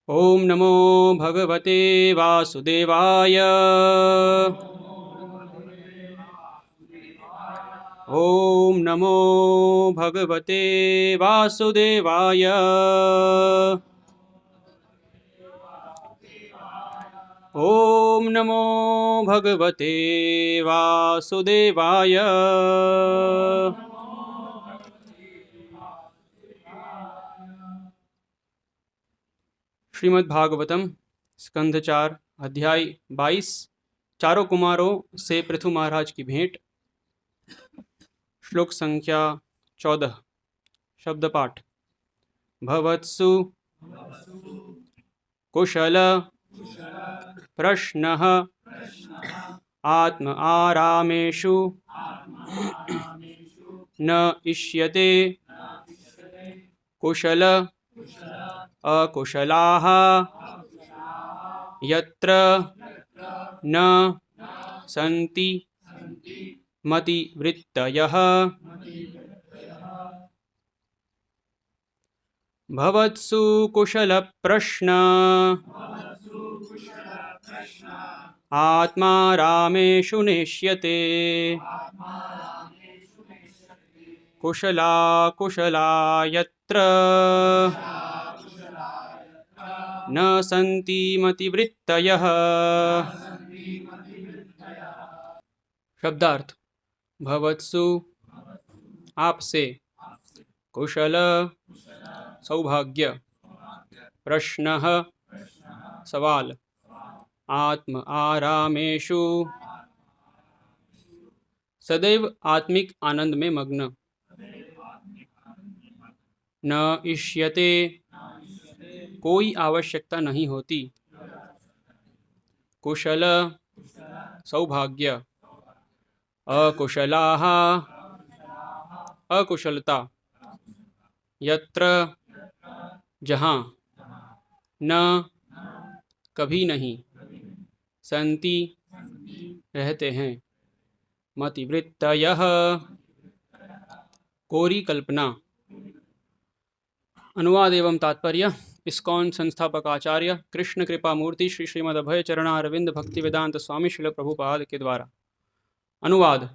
ओम नमो भगवते वासुदेवाय। ओम नमो भगवते वासुदेवाय। ओम नमो भगवते वासुदेवाय। श्रीमद् भागवतम स्कंध 4 अध्याय 22 चारों कुमारों से पृथु महाराज की भेंट। श्लोक संख्या 14। शब्द पाठ। भवत्सु कुशल प्रश्नः आत्म आरामेषु न इष्यते। कुशल अकुशलाः यत्र न सन्ति मतिवृत्तयः। भवत्सु कुशलप्रश्न आत्मारामेषु नेष्यते। कुशला कुशला यत्र न सन्ति मतिवृत्तयः। शब्दार्थ। भवत्सु आपसे, कुशल सौभाग्य, प्रश्न सवाल, आत्म आरामेषु सदैव आत्मिक आनंद में मग्न, न इष्यते कोई आवश्यकता नहीं होती। कुशल सौभाग्य, अकुशलाः अकुशलता, यत्र जहाँ, न कभी नहीं, संति रहते हैं, मतिवृत्तयः कोरी कल्पना। अनुवाद एवं तात्पर्य। इस्कॉन संस्थापक आचार्य कृष्ण कृपा मूर्ति श्री श्रीमद अभय चरण अरविंद भक्ति वेदांत स्वामी श्रील प्रभुपाद के द्वारा। अनुवाद।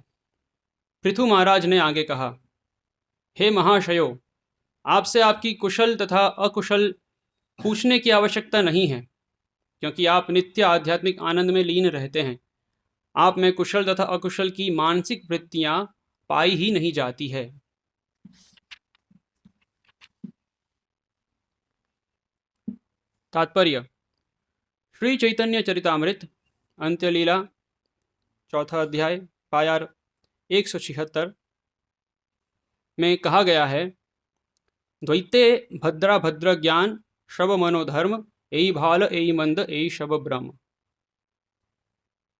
पृथु महाराज ने आगे कहा, हे महाशयो, आपसे आपकी कुशल तथा अकुशल पूछने की आवश्यकता नहीं है, क्योंकि आप नित्य आध्यात्मिक आनंद में लीन रहते हैं। आप में कुशल तथा अकुशल की मानसिक वृत्तियां पाई ही नहीं जाती है। तात्पर्य। श्री चैतन्य चरितामृत अंत्यलीला चौथा अध्याय पाया 176 में कहा गया है, द्वैते भद्रा भद्र ज्ञान शव मनोधर्म एई भाल एई मंद एई शव ब्रह्म।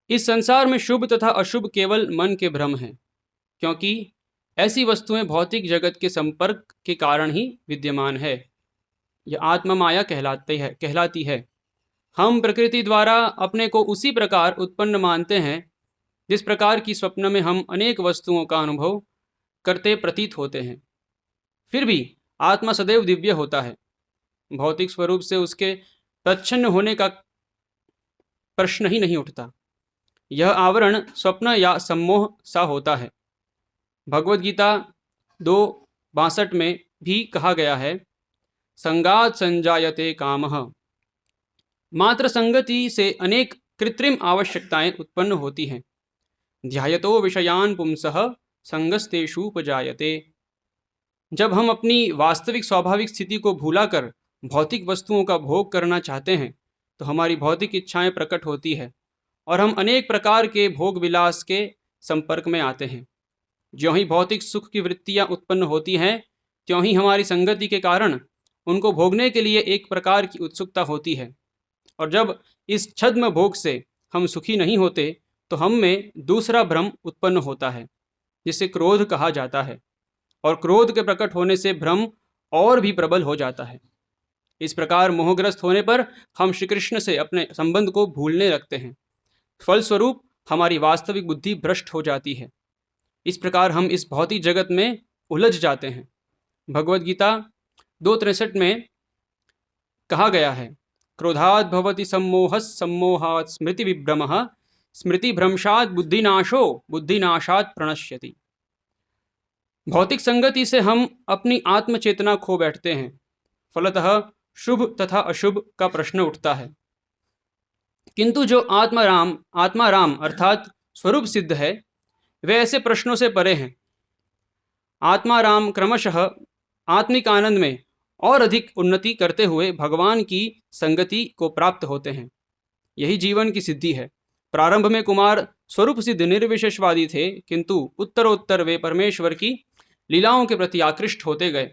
इस संसार में शुभ तथा अशुभ केवल मन के भ्रम हैं, क्योंकि ऐसी वस्तुएं भौतिक जगत के संपर्क के कारण ही विद्यमान है। यह आत्मा माया कहलाती है। हम प्रकृति द्वारा अपने को उसी प्रकार उत्पन्न मानते हैं जिस प्रकार की स्वप्न में हम अनेक वस्तुओं का अनुभव करते प्रतीत होते हैं। फिर भी आत्मा सदैव दिव्य होता है। भौतिक स्वरूप से उसके प्रच्छन्न होने का प्रश्न ही नहीं उठता। यह आवरण स्वप्न या सम्मोह सा होता है। भगवद गीता 2:62 में भी कहा गया है, संगात संजायते कामः। मात्र संगति से अनेक कृत्रिम आवश्यकताएं उत्पन्न होती हैं। ध्यायतो विषयान पुंसः संगस्तेषुपजायते। जब हम अपनी वास्तविक स्वाभाविक स्थिति को भूलाकर भौतिक वस्तुओं का भोग करना चाहते हैं तो हमारी भौतिक इच्छाएं प्रकट होती है और हम अनेक प्रकार के भोग विलास के संपर्क में आते हैं। ज्यों ही भौतिक सुख की वृत्तियां उत्पन्न होती हैं, त्यों ही हमारी संगति के कारण उनको भोगने के लिए एक प्रकार की उत्सुकता होती है। और जब इस छद्म भोग से हम सुखी नहीं होते तो हम में दूसरा भ्रम उत्पन्न होता है, जिसे क्रोध कहा जाता है। और क्रोध के प्रकट होने से भ्रम और भी प्रबल हो जाता है। इस प्रकार मोहग्रस्त होने पर हम श्री कृष्ण से अपने संबंध को भूलने लगते हैं। फलस्वरूप हमारी वास्तविक बुद्धि भ्रष्ट हो जाती है। इस प्रकार हम इस भौतिक जगत में उलझ जाते हैं। भगवद गीता 2:63 में कहा गया है, क्रोधात् भवति सम्मोहः सम्मोहात् स्मृतिविभ्रमः स्मृतिभ्रंशात् बुद्धिनाशो बुद्धिनाशात् प्रणश्यति। भौतिक संगति से हम अपनी आत्मचेतना खो बैठते हैं, फलतः शुभ तथा अशुभ का प्रश्न उठता है। किंतु जो आत्माराम अर्थात स्वरूप सिद्ध है, वे ऐसे प्रश्नों से परे हैं। आत्माराम क्रमशः आत्मिक आनंद में और अधिक उन्नति करते हुए भगवान की संगति को प्राप्त होते हैं। यही जीवन की सिद्धि है। प्रारंभ में कुमार स्वरूप सिद्ध निर्विशेषवादी थे, किंतु उत्तरोत्तर वे परमेश्वर की लीलाओं के प्रति आकृष्ट होते गए।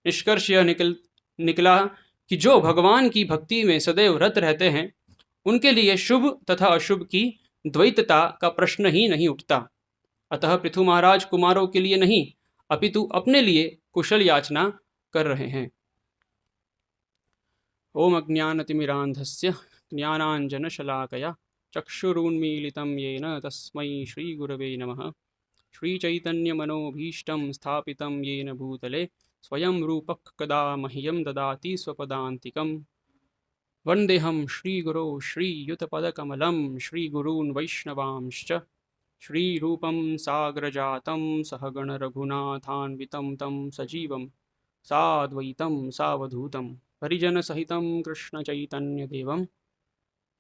निष्कर्ष यह निकला कि जो भगवान की भक्ति में सदैव रत रहते हैं, उनके लिए शुभ तथा अशुभ की द्वैतता का प्रश्न ही नहीं उठता। अतः पृथु महाराज कुमारों के लिए नहीं, अपितु अपने लिए कुशल याचना कर रहे हैं। ओम अज्ञानतिमिरान्धस्य ज्ञानाञ्जनशलाकया चक्षुरुन्मीलितं येन तस्मै श्रीगुरवे नमः। श्रीचैतन्यमनोभीष्टं स्थापितं येन भूतले स्वयं रूपः कदा मह्यं ददाति स्वपदान्तिकम्। वन्देऽहं श्रीगुरो श्रीयुतपदकमलं श्रीगुरून् वैष्णवांश्च श्रीरूपं साग्रजातं सहगणरघुनाथान्वितं तं सजीवं साद्वैतं सावधूतं परिजनसहितं कृष्णचैतन्यदेवं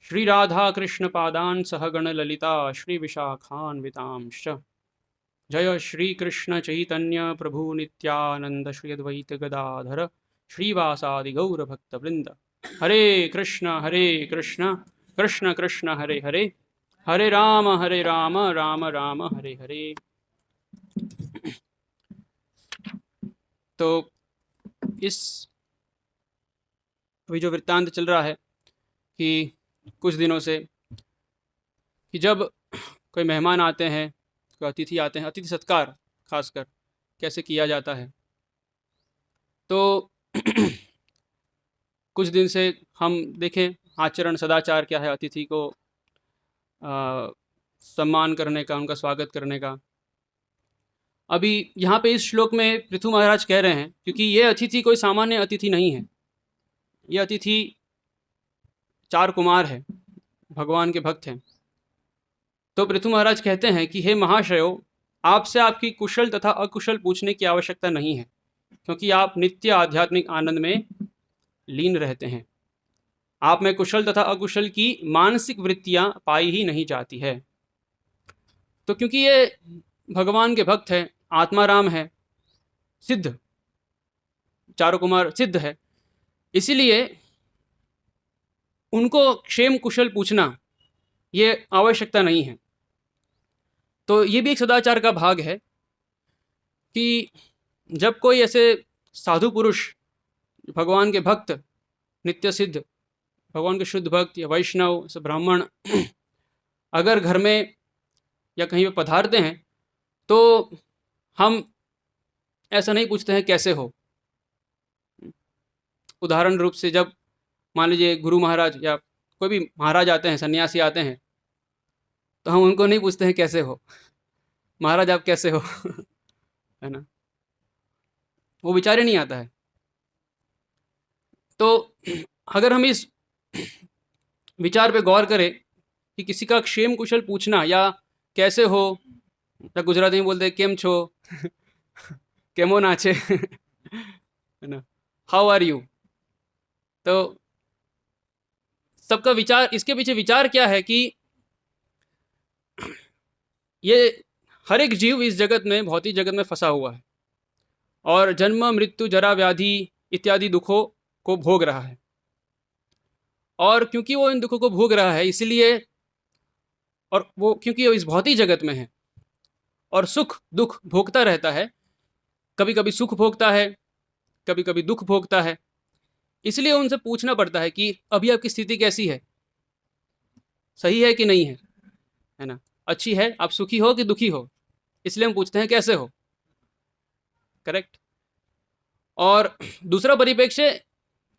श्रीराधाकृष्णपादान् सहगणललिता श्रीविशाखान्वितांश्च। जय श्रीकृष्ण चैतन्य प्रभु नित्यानंद श्री अद्वैत गदाधर श्रीवासादि गौरभक्तवृंद। हरे कृष्ण कृष्ण कृष्ण हरे हरे, हरे राम राम राम हरे हरे। तो इस अभी जो वृत्तांत चल रहा है कि कुछ दिनों से कि जब कोई मेहमान आते हैं, कोई अतिथि आते हैं, अतिथि सत्कार खासकर कैसे किया जाता है, तो कुछ दिन से हम देखें आचरण सदाचार क्या है, अतिथि को सम्मान करने का, उनका स्वागत करने का। अभी यहाँ पे इस श्लोक में पृथु महाराज कह रहे हैं, क्योंकि ये अतिथि कोई सामान्य अतिथि नहीं है, ये अतिथि 4 कुमार है, भगवान के भक्त हैं। तो पृथु महाराज कहते हैं कि हे महाशयो, आपसे आपकी कुशल तथा अकुशल पूछने की आवश्यकता नहीं है, क्योंकि आप नित्य आध्यात्मिक आनंद में लीन रहते हैं। आप में कुशल तथा अकुशल की मानसिक वृत्तियां पाई ही नहीं जाती है। तो क्योंकि ये भगवान के भक्त हैं, आत्माराम है, सिद्ध, 4 कुमार सिद्ध है, इसीलिए उनको क्षेम कुशल पूछना ये आवश्यकता नहीं है। तो ये भी एक सदाचार का भाग है कि जब कोई ऐसे साधु पुरुष, भगवान के भक्त, नित्य सिद्ध, भगवान के शुद्ध भक्त या वैष्णव ब्राह्मण अगर घर में या कहीं पर पधारते हैं, तो हम ऐसा नहीं पूछते हैं कैसे हो। उदाहरण रूप से जब मान लीजिए गुरु महाराज या कोई भी महाराज आते हैं, सन्यासी आते हैं, तो हम उनको नहीं पूछते हैं कैसे हो, महाराज आप कैसे हो है ना, वो विचार ही नहीं आता है। तो अगर हम इस विचार पे गौर करें कि किसी का क्षेम कुशल पूछना या कैसे हो, या गुजराती में बोलते हैं केम छो केमो नाचे है ना, हाउ आर यू। तो सबका विचार, इसके पीछे विचार क्या है कि ये हर एक जीव इस जगत में, भौतिक जगत में फंसा हुआ है और जन्म मृत्यु जरा व्याधि इत्यादि दुखों को भोग रहा है। और क्योंकि वो इन दुखों को भोग रहा है, इसलिए, और वो क्योंकि वो इस भौतिक जगत में है और सुख दुख भोगता रहता है, कभी कभी सुख भोगता है, कभी कभी दुख भोगता है, इसलिए उनसे पूछना पड़ता है कि अभी आपकी स्थिति कैसी है, सही है कि नहीं है ना, अच्छी है, आप सुखी हो कि दुखी हो, इसलिए हम पूछते हैं कैसे हो। करेक्ट। और दूसरा परिप्रेक्ष्य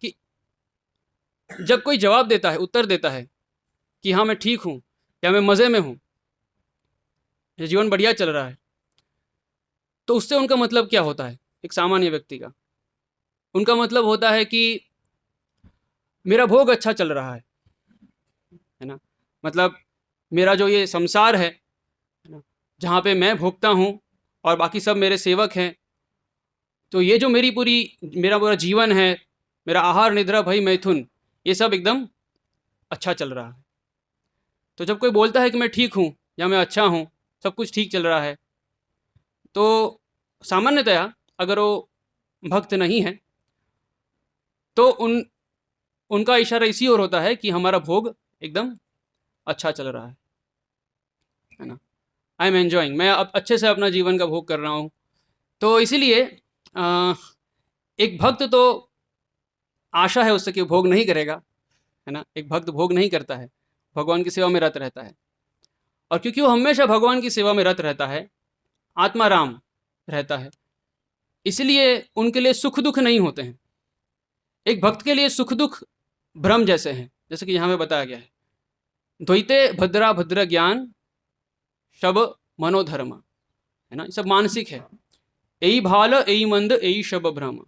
कि जब कोई जवाब देता है, उत्तर देता है कि हाँ मैं ठीक हूँ या मैं मज़े में हूँ, जीवन बढ़िया चल रहा है, तो उससे उनका मतलब क्या होता है, एक सामान्य व्यक्ति का उनका मतलब होता है कि मेरा भोग अच्छा चल रहा है ना। मतलब मेरा जो ये संसार है ना, जहाँ पे मैं भोगता हूँ और बाकी सब मेरे सेवक हैं, तो ये जो मेरा पूरा जीवन है, मेरा आहार निद्रा भय मैथुन, ये सब एकदम अच्छा चल रहा है। तो जब कोई बोलता है कि मैं ठीक हूँ या मैं अच्छा हूँ, सब कुछ ठीक चल रहा है, तो सामान्यतया अगर वो भक्त नहीं है तो उनका इशारा इसी ओर होता है कि हमारा भोग एकदम अच्छा चल रहा है ना। आई एम एन्जॉइंग, मैं अब अच्छे से अपना जीवन का भोग कर रहा हूँ। तो इसीलिए अ, एक भक्त तो आशा है उससे कि वो भोग नहीं करेगा, है ना। एक भक्त भोग नहीं करता है, भगवान की सेवा में रत रहता है। और क्योंकि वो हमेशा भगवान की सेवा में रत रहता है, आत्माराम रहता है, इसलिए उनके लिए सुख दुख नहीं होते हैं। एक भक्त के लिए सुख दुख भ्रम जैसे हैं, जैसे कि यहाँ पे बताया गया है, द्वैते भद्रा भद्र ज्ञान शब मनोधर्म, है ना। ये सब मानसिक है। यही भाल यही मंद यही शब भ्रम।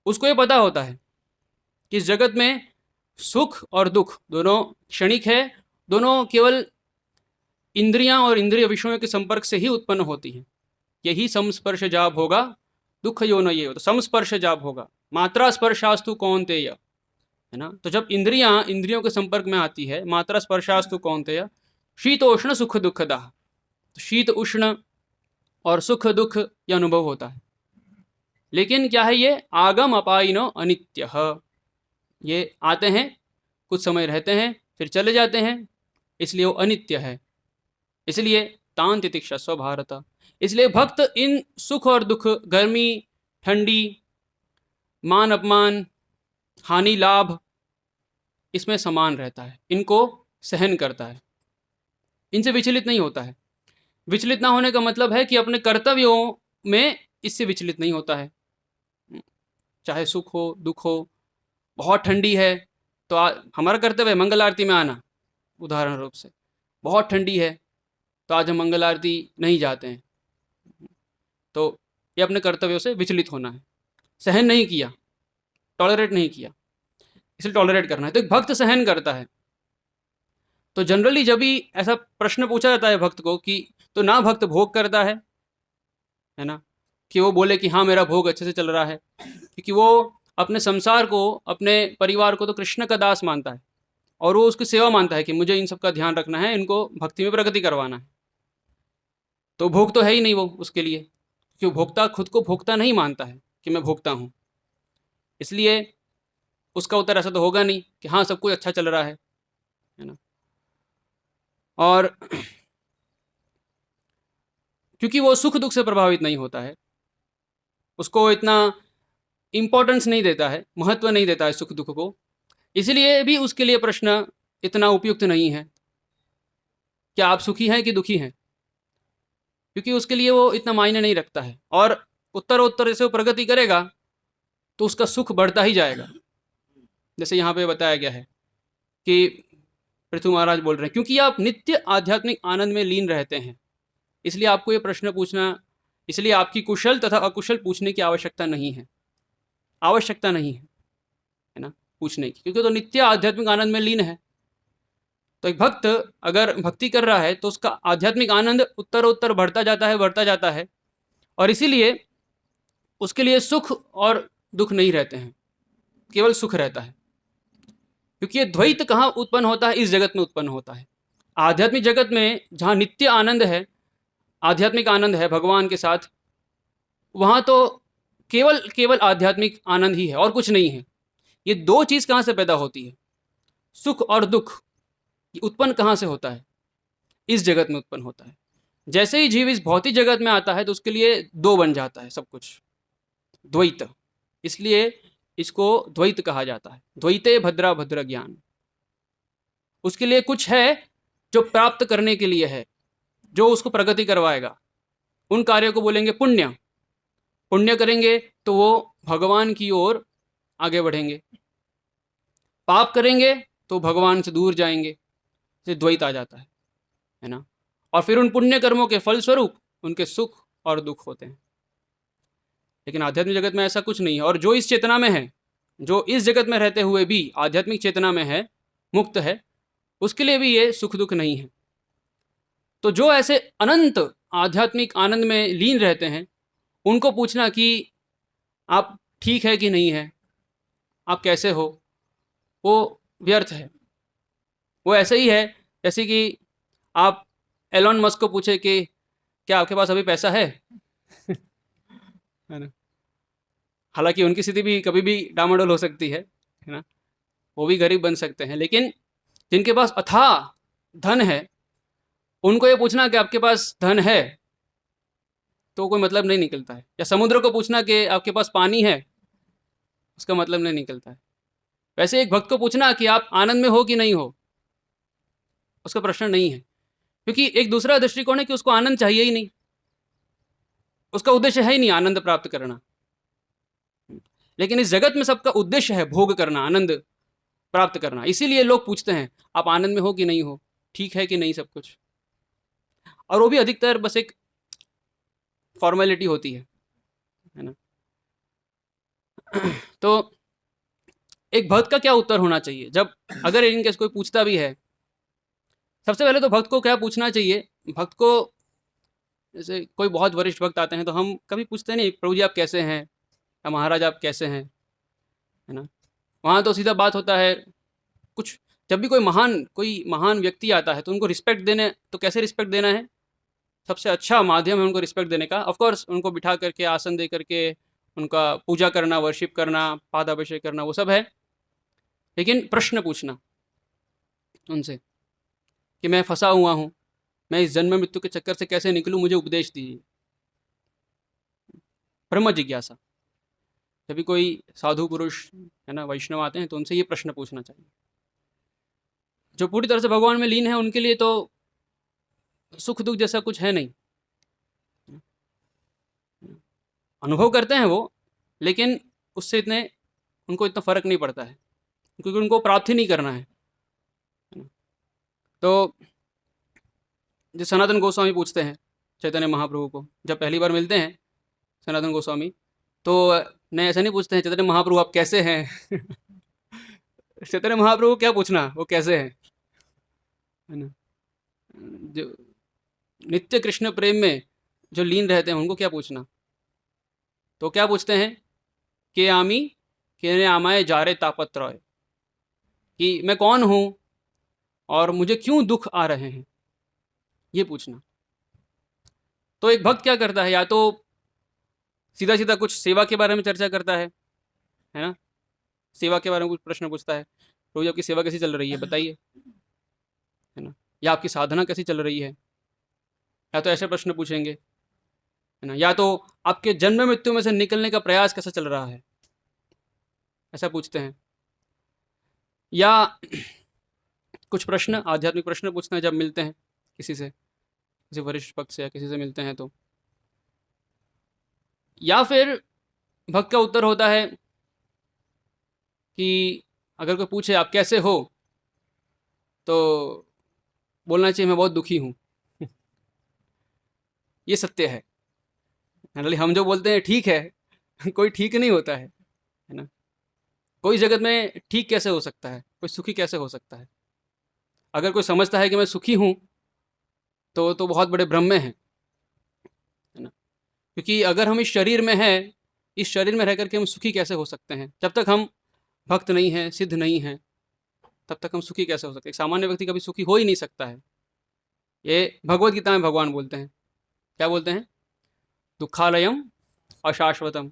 उसको ये पता होता है कि इस जगत में सुख और दुख दोनों क्षणिक है, दोनों केवल इंद्रियां और इंद्रिय विषयों के संपर्क से ही उत्पन्न होती हैं। यही संस्पर्श जाप होगा दुख यो न ये, तो संस्पर्श जाप होगा मात्रा स्पर्शास्तु कौनतेय, है ना। तो जब इंद्रियों के संपर्क में आती है, मात्रा स्पर्शास्तु कौनतेय शीतोष्ण सुख दुखदाह, तो शीत उष्ण और सुख दुख ये अनुभव होता है। लेकिन क्या है, ये आगम अपायिनो अनित्य, ये आते हैं, कुछ समय रहते हैं, फिर चले जाते हैं, इसलिए वो अनित्य है। इसलिए तान तितिक्षस्व भारत, इसलिए भक्त इन सुख और दुख, गर्मी ठंडी, मान अपमान, हानि लाभ, इसमें समान रहता है, इनको सहन करता है, इनसे विचलित नहीं होता है। विचलित ना होने का मतलब है कि अपने कर्तव्यों में इससे विचलित नहीं होता है। चाहे सुख हो दुख हो, बहुत ठंडी है तो हमारा कर्तव्य है मंगल आरती में आना, उदाहरण रूप से। बहुत ठंडी है तो आज हम मंगल आरती नहीं जाते हैं, तो ये अपने कर्तव्यों से विचलित होना है। सहन नहीं किया, टॉलरेट नहीं किया, इसलिए टॉलरेट करना है। तो एक भक्त सहन करता है। तो जनरली जब भी ऐसा प्रश्न पूछा जाता है भक्त को कि तो ना भक्त भोग करता है ना, कि वो बोले कि हाँ मेरा भोग अच्छे से चल रहा है, क्योंकि वो अपने संसार को, अपने परिवार को तो कृष्ण का दास मानता है और वो उसकी सेवा मानता है कि मुझे इन सब का ध्यान रखना है, इनको भक्ति में प्रगति करवाना है। तो भोग तो है ही नहीं वो उसके लिए, क्योंकि भोक्ता खुद को भोक्ता नहीं मानता है कि मैं भोक्ता हूँ। इसलिए उसका उत्तर ऐसा तो होगा नहीं कि हाँ सब कुछ अच्छा चल रहा है ना। और क्योंकि वो सुख दुख से प्रभावित नहीं होता है, उसको इतना इम्पोर्टेंस नहीं देता है, महत्व नहीं देता है सुख दुख को, इसलिए भी उसके लिए प्रश्न इतना उपयुक्त नहीं है क्या आप सुखी हैं कि दुखी हैं, क्योंकि उसके लिए वो इतना मायने नहीं रखता है। और उत्तरोत्तर जैसे वो प्रगति करेगा तो उसका सुख बढ़ता ही जाएगा। जैसे यहाँ पे बताया गया है कि पृथु महाराज बोल रहे हैं, क्योंकि आप नित्य आध्यात्मिक आनंद में लीन रहते हैं, इसलिए आपको ये प्रश्न पूछना, इसलिए आपकी कुशल तथा अकुशल पूछने की आवश्यकता नहीं है, आवश्यकता नहीं है ना पूछने की, क्योंकि तो नित्य आध्यात्मिक आनंद में लीन है। तो एक भक्त अगर भक्ति कर रहा है तो उसका आध्यात्मिक आनंद उत्तरोत्तर बढ़ता जाता है, बढ़ता जाता है, और इसीलिए उसके लिए सुख और दुख नहीं रहते हैं, केवल सुख रहता है। क्योंकि ये द्वैत कहाँ उत्पन्न होता है, इस जगत में उत्पन्न होता है। आध्यात्मिक जगत में जहाँ नित्य आनंद है, आध्यात्मिक आनंद है भगवान के साथ, वहाँ तो केवल केवल आध्यात्मिक आनंद ही है और कुछ नहीं है। ये दो चीज़ कहाँ से पैदा होती है, सुख और दुख, ये उत्पन्न कहाँ से होता है, इस जगत में उत्पन्न होता है। जैसे ही जीव इस भौतिक जगत में आता है तो उसके लिए दो बन जाता है सब कुछ, द्वैत, इसलिए इसको द्वैत कहा जाता है। द्वैते भद्रा भद्र ज्ञान, उसके लिए कुछ है जो प्राप्त करने के लिए है, जो उसको प्रगति करवाएगा। उन कार्यों को बोलेंगे पुण्य, पुण्य करेंगे तो वो भगवान की ओर आगे बढ़ेंगे, पाप करेंगे तो भगवान से दूर जाएंगे, से द्वैत आ जाता है ना। और फिर उन पुण्य कर्मों के फलस्वरूप उनके सुख और दुख होते हैं। लेकिन आध्यात्मिक जगत में ऐसा कुछ नहीं है, और जो इस चेतना में है जो इस जगत में रहते हुए भी आध्यात्मिक चेतना में है, मुक्त है, उसके लिए भी ये सुख दुख नहीं है। तो जो ऐसे अनंत आध्यात्मिक आनंद में लीन रहते हैं, उनको पूछना कि आप ठीक है कि नहीं है, आप कैसे हो, वो व्यर्थ है। वो ऐसे ही है जैसे कि आप एलोन मस्क को पूछे कि क्या आपके पास अभी पैसा है है ना। हालांकि उनकी स्थिति भी कभी भी डामाडोल हो सकती है ना, वो भी गरीब बन सकते हैं, लेकिन जिनके पास अथाह धन है, उनको ये पूछना कि आपके पास धन है, तो कोई मतलब नहीं निकलता है। या समुद्र को पूछना कि आपके पास पानी है, उसका मतलब नहीं निकलता है। वैसे एक भक्त को पूछना कि आप आनंद में हो कि नहीं हो, उसका प्रश्न नहीं है, क्योंकि एक दूसरा दृष्टिकोण है कि उसको आनंद चाहिए ही नहीं, उसका उद्देश्य है ही नहीं आनंद प्राप्त करना। लेकिन इस जगत में सबका उद्देश्य है भोग करना, आनंद प्राप्त करना। इसीलिए लोग पूछते हैं आप आनंद में हो कि नहीं हो, ठीक है कि नहीं सब कुछ। और वो भी अधिकतर बस एक फॉर्मेलिटी होती है ना। तो एक भक्त का क्या उत्तर होना चाहिए जब अगर इनके कोई पूछता भी है? सबसे पहले तो भक्त को क्या पूछना चाहिए? भक्त को, जैसे कोई बहुत वरिष्ठ भक्त आते हैं तो हम कभी पूछते नहीं प्रभु जी आप कैसे हैं, या महाराज आप कैसे हैं, है ना। वहाँ तो सीधा बात होता है कुछ। जब भी कोई महान व्यक्ति आता है तो उनको रिस्पेक्ट देने, तो कैसे रिस्पेक्ट देना है? सबसे अच्छा माध्यम है उनको रिस्पेक्ट देने का, ऑफ कोर्स उनको बिठा करके, आसन दे करके, उनका पूजा करना, वर्शिप करना, पादाभिषेक करना, वो सब है। लेकिन प्रश्न पूछना उनसे कि मैं फंसा हुआ हूँ, मैं इस जन्म मृत्यु के चक्कर से कैसे निकलूँ, मुझे उपदेश दीजिए। ब्रह्म जिज्ञासा। जब भी कोई साधु पुरुष, है ना, वैष्णव आते हैं तो उनसे ये प्रश्न पूछना चाहिए। जो पूरी तरह से भगवान में लीन है उनके लिए तो सुख दुख जैसा कुछ है नहीं। अनुभव करते हैं वो, लेकिन उससे उनको इतना फर्क नहीं पड़ता है, क्योंकि उनको प्राप्त ही नहीं करना है। तो जो सनातन गोस्वामी पूछते हैं चैतन्य महाप्रभु को, जब पहली बार मिलते हैं सनातन गोस्वामी, तो नहीं, ऐसा नहीं पूछते हैं चैतन्य महाप्रभु आप कैसे हैं चैतन्य महाप्रभु क्या पूछना, वो कैसे हैं, है ना। जो नित्य कृष्ण प्रेम में जो लीन रहते हैं उनको क्या पूछना? तो क्या पूछते हैं के आमी के आमाए जारे तापत्रय, कि मैं कौन हूँ और मुझे क्यों दुख आ रहे हैं, ये पूछना। तो एक भक्त क्या करता है, या तो सीधा सीधा कुछ सेवा के बारे में चर्चा करता है ना, सेवा के बारे में कुछ प्रश्न पूछता है, रोज आपकी सेवा कैसी चल रही है बताइए, है ना, या आपकी साधना कैसी चल रही है, या तो ऐसे प्रश्न पूछेंगे, है ना, या तो आपके जन्म मृत्यु में से निकलने का प्रयास कैसा चल रहा है, ऐसा पूछते हैं। या कुछ प्रश्न, आध्यात्मिक प्रश्न पूछते हैं जब मिलते हैं किसी से, किसी वरिष्ठ भक्त से या किसी से मिलते हैं तो। या फिर भक्त का उत्तर होता है कि अगर कोई पूछे आप कैसे हो, तो बोलना चाहिए मैं बहुत दुखी हूँ ये सत्य है। जनरली हम जो बोलते हैं ठीक है कोई ठीक नहीं होता है ना। कोई जगत में ठीक कैसे हो सकता है, कोई सुखी कैसे हो सकता है? अगर कोई समझता है कि मैं सुखी हूँ, तो बहुत बड़े भ्रम में है ना। क्योंकि अगर हम इस शरीर में हैं, इस शरीर में रह करके हम सुखी कैसे हो सकते हैं? जब तक हम भक्त नहीं हैं, सिद्ध नहीं हैं, तब तक हम सुखी कैसे हो सकते हैं? सामान्य व्यक्ति कभी सुखी हो ही नहीं सकता है। ये भगवत गीता में भगवान बोलते हैं, क्या बोलते हैं? दुखालयम अशाश्वतम।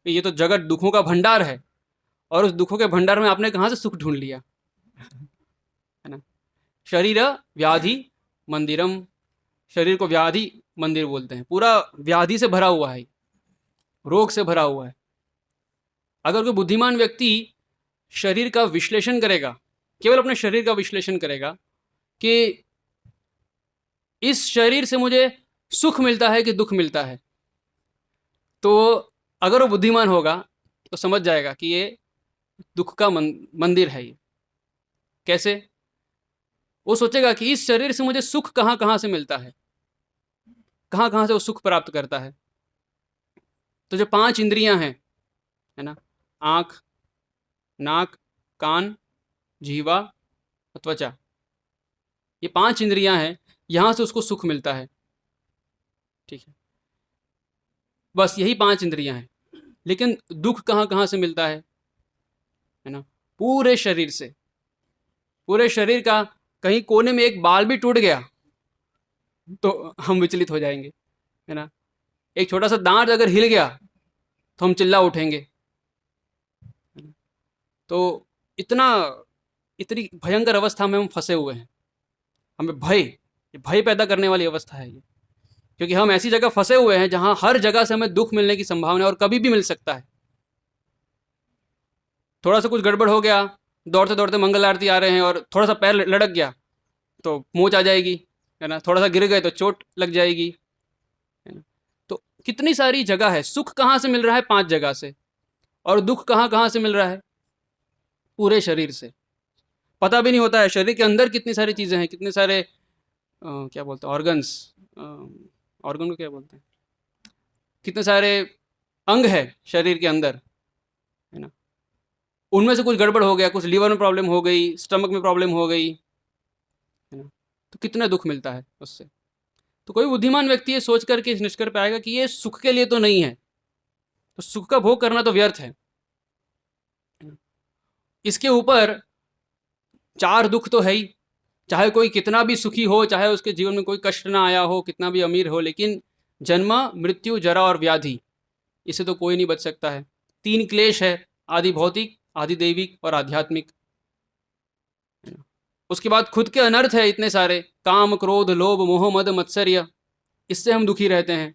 ये तो जगत दुखों का भंडार है, और उस दुखों के भंडार में आपने कहाँ से सुख ढूंढ लिया, है ना। शरीर व्याधि मंदिरम, शरीर को व्याधि मंदिर बोलते हैं। पूरा व्याधि से भरा हुआ है, रोग से भरा हुआ है। अगर कोई बुद्धिमान व्यक्ति शरीर का विश्लेषण करेगा, केवल अपने शरीर का विश्लेषण करेगा कि इस शरीर से मुझे सुख मिलता है कि दुख मिलता है, तो अगर वो बुद्धिमान होगा तो समझ जाएगा कि ये दुख का मंदिर है। ये कैसे? वो सोचेगा कि इस शरीर से मुझे सुख कहाँ कहाँ से मिलता है, कहाँ कहाँ से वो सुख प्राप्त करता है। तो जो 5 इंद्रियां हैं, है ना, आँख, नाक, कान, जीवा और त्वचा, ये 5 इंद्रियां हैं, यहाँ से उसको सुख मिलता है। ठीक है, बस यही 5 इंद्रियां हैं। लेकिन दुख कहाँ कहाँ से मिलता है ना? पूरे शरीर से। पूरे शरीर का कहीं कोने में एक बाल भी टूट गया तो हम विचलित हो जाएंगे, है ना? एक छोटा सा दांत अगर हिल गया तो हम चिल्ला उठेंगे। तो इतना इतनी भयंकर अवस्था में हम फंसे हुए हैं। हमें भय पैदा करने वाली अवस्था है ये, क्योंकि हम ऐसी जगह फंसे हुए हैं जहां हर जगह से हमें दुख मिलने की संभावना है और कभी भी मिल सकता है। थोड़ा सा कुछ गड़बड़ हो गया, दौड़ते दौड़ते मंगल आरती आ रहे हैं और थोड़ा सा पैर लड़क गया तो मोच आ जाएगी, है ना? थोड़ा सा गिर गए तो चोट लग जाएगी, है ना? तो कितनी सारी जगह है। सुख कहाँ से मिल रहा है? 5 जगह से। और दुख कहाँ कहाँ से मिल रहा है? पूरे शरीर से। पता भी नहीं होता है शरीर के अंदर कितनी सारी चीज़ें हैं, कितने सारे क्या बोलते हैं, ऑर्गन्स, ऑर्गन को क्या बोलते हैं, कितने सारे अंग है शरीर के अंदर, है ना? उनमें से कुछ गड़बड़ हो गया, कुछ लीवर में प्रॉब्लम हो गई, स्टमक में प्रॉब्लम हो गई, है ना? तो कितना दुख मिलता है उससे। तो कोई बुद्धिमान व्यक्ति ये सोच करके इस निष्कर्ष पे आएगा कि ये सुख के लिए तो नहीं है, तो सुख का भोग करना तो व्यर्थ है। इसके ऊपर 4 दुख तो है ही। चाहे कोई कितना भी सुखी हो, चाहे उसके जीवन में कोई कष्ट ना आया हो, कितना भी अमीर हो, लेकिन जन्म, मृत्यु, जरा और व्याधि, इससे तो कोई नहीं बच सकता है। 3 क्लेश है, आदि भौतिक, आदि दैविक और आध्यात्मिक। उसके बाद खुद के अनर्थ है इतने सारे, काम, क्रोध, लोभ, मोह, मद, मत्सर्य, इससे हम दुखी रहते हैं।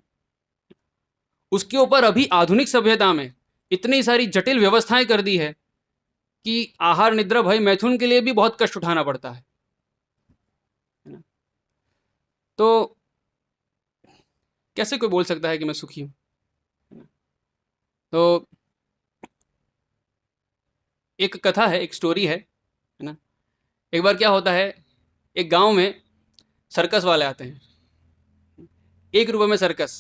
उसके ऊपर अभी आधुनिक सभ्यता में इतनी सारी जटिल व्यवस्थाएं कर दी है कि आहार, निद्रा, भय, मैथुन के लिए भी बहुत कष्ट उठाना पड़ता है ना? तो कैसे कोई बोल सकता है कि मैं सुखी हूं? तो एक कथा है, एक स्टोरी है ना? एक बार क्या होता है, एक गांव में सर्कस वाले आते हैं। 1 रुपए में सर्कस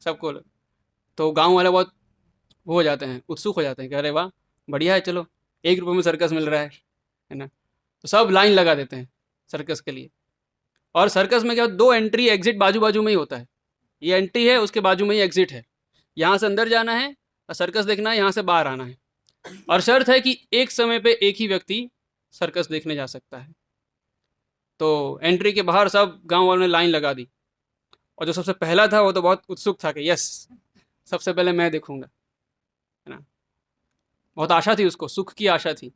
सबको। तो गांव वाले बहुत वो हो जाते हैं, उत्सुक हो जाते हैं कि अरे वाह, बढ़िया है, चलो 1 रुपए में सर्कस मिल रहा है ना? तो सब लाइन लगा देते हैं सर्कस के लिए। और सर्कस में क्या, 2 एंट्री एग्जिट बाजू बाजू में ही होता है। ये एंट्री है, उसके बाजू में ही एग्जिट है। यहाँ से अंदर जाना है और सर्कस देखना है, यहाँ से बाहर आना है। और शर्त है कि एक समय पे एक ही व्यक्ति सर्कस देखने जा सकता है। तो एंट्री के बाहर सब गांव वालों ने लाइन लगा दी, और जो सबसे पहला था वो तो बहुत उत्सुक था कि यस, सबसे पहले मैं देखूंगा, है ना? बहुत आशा थी उसको, सुख की आशा थी।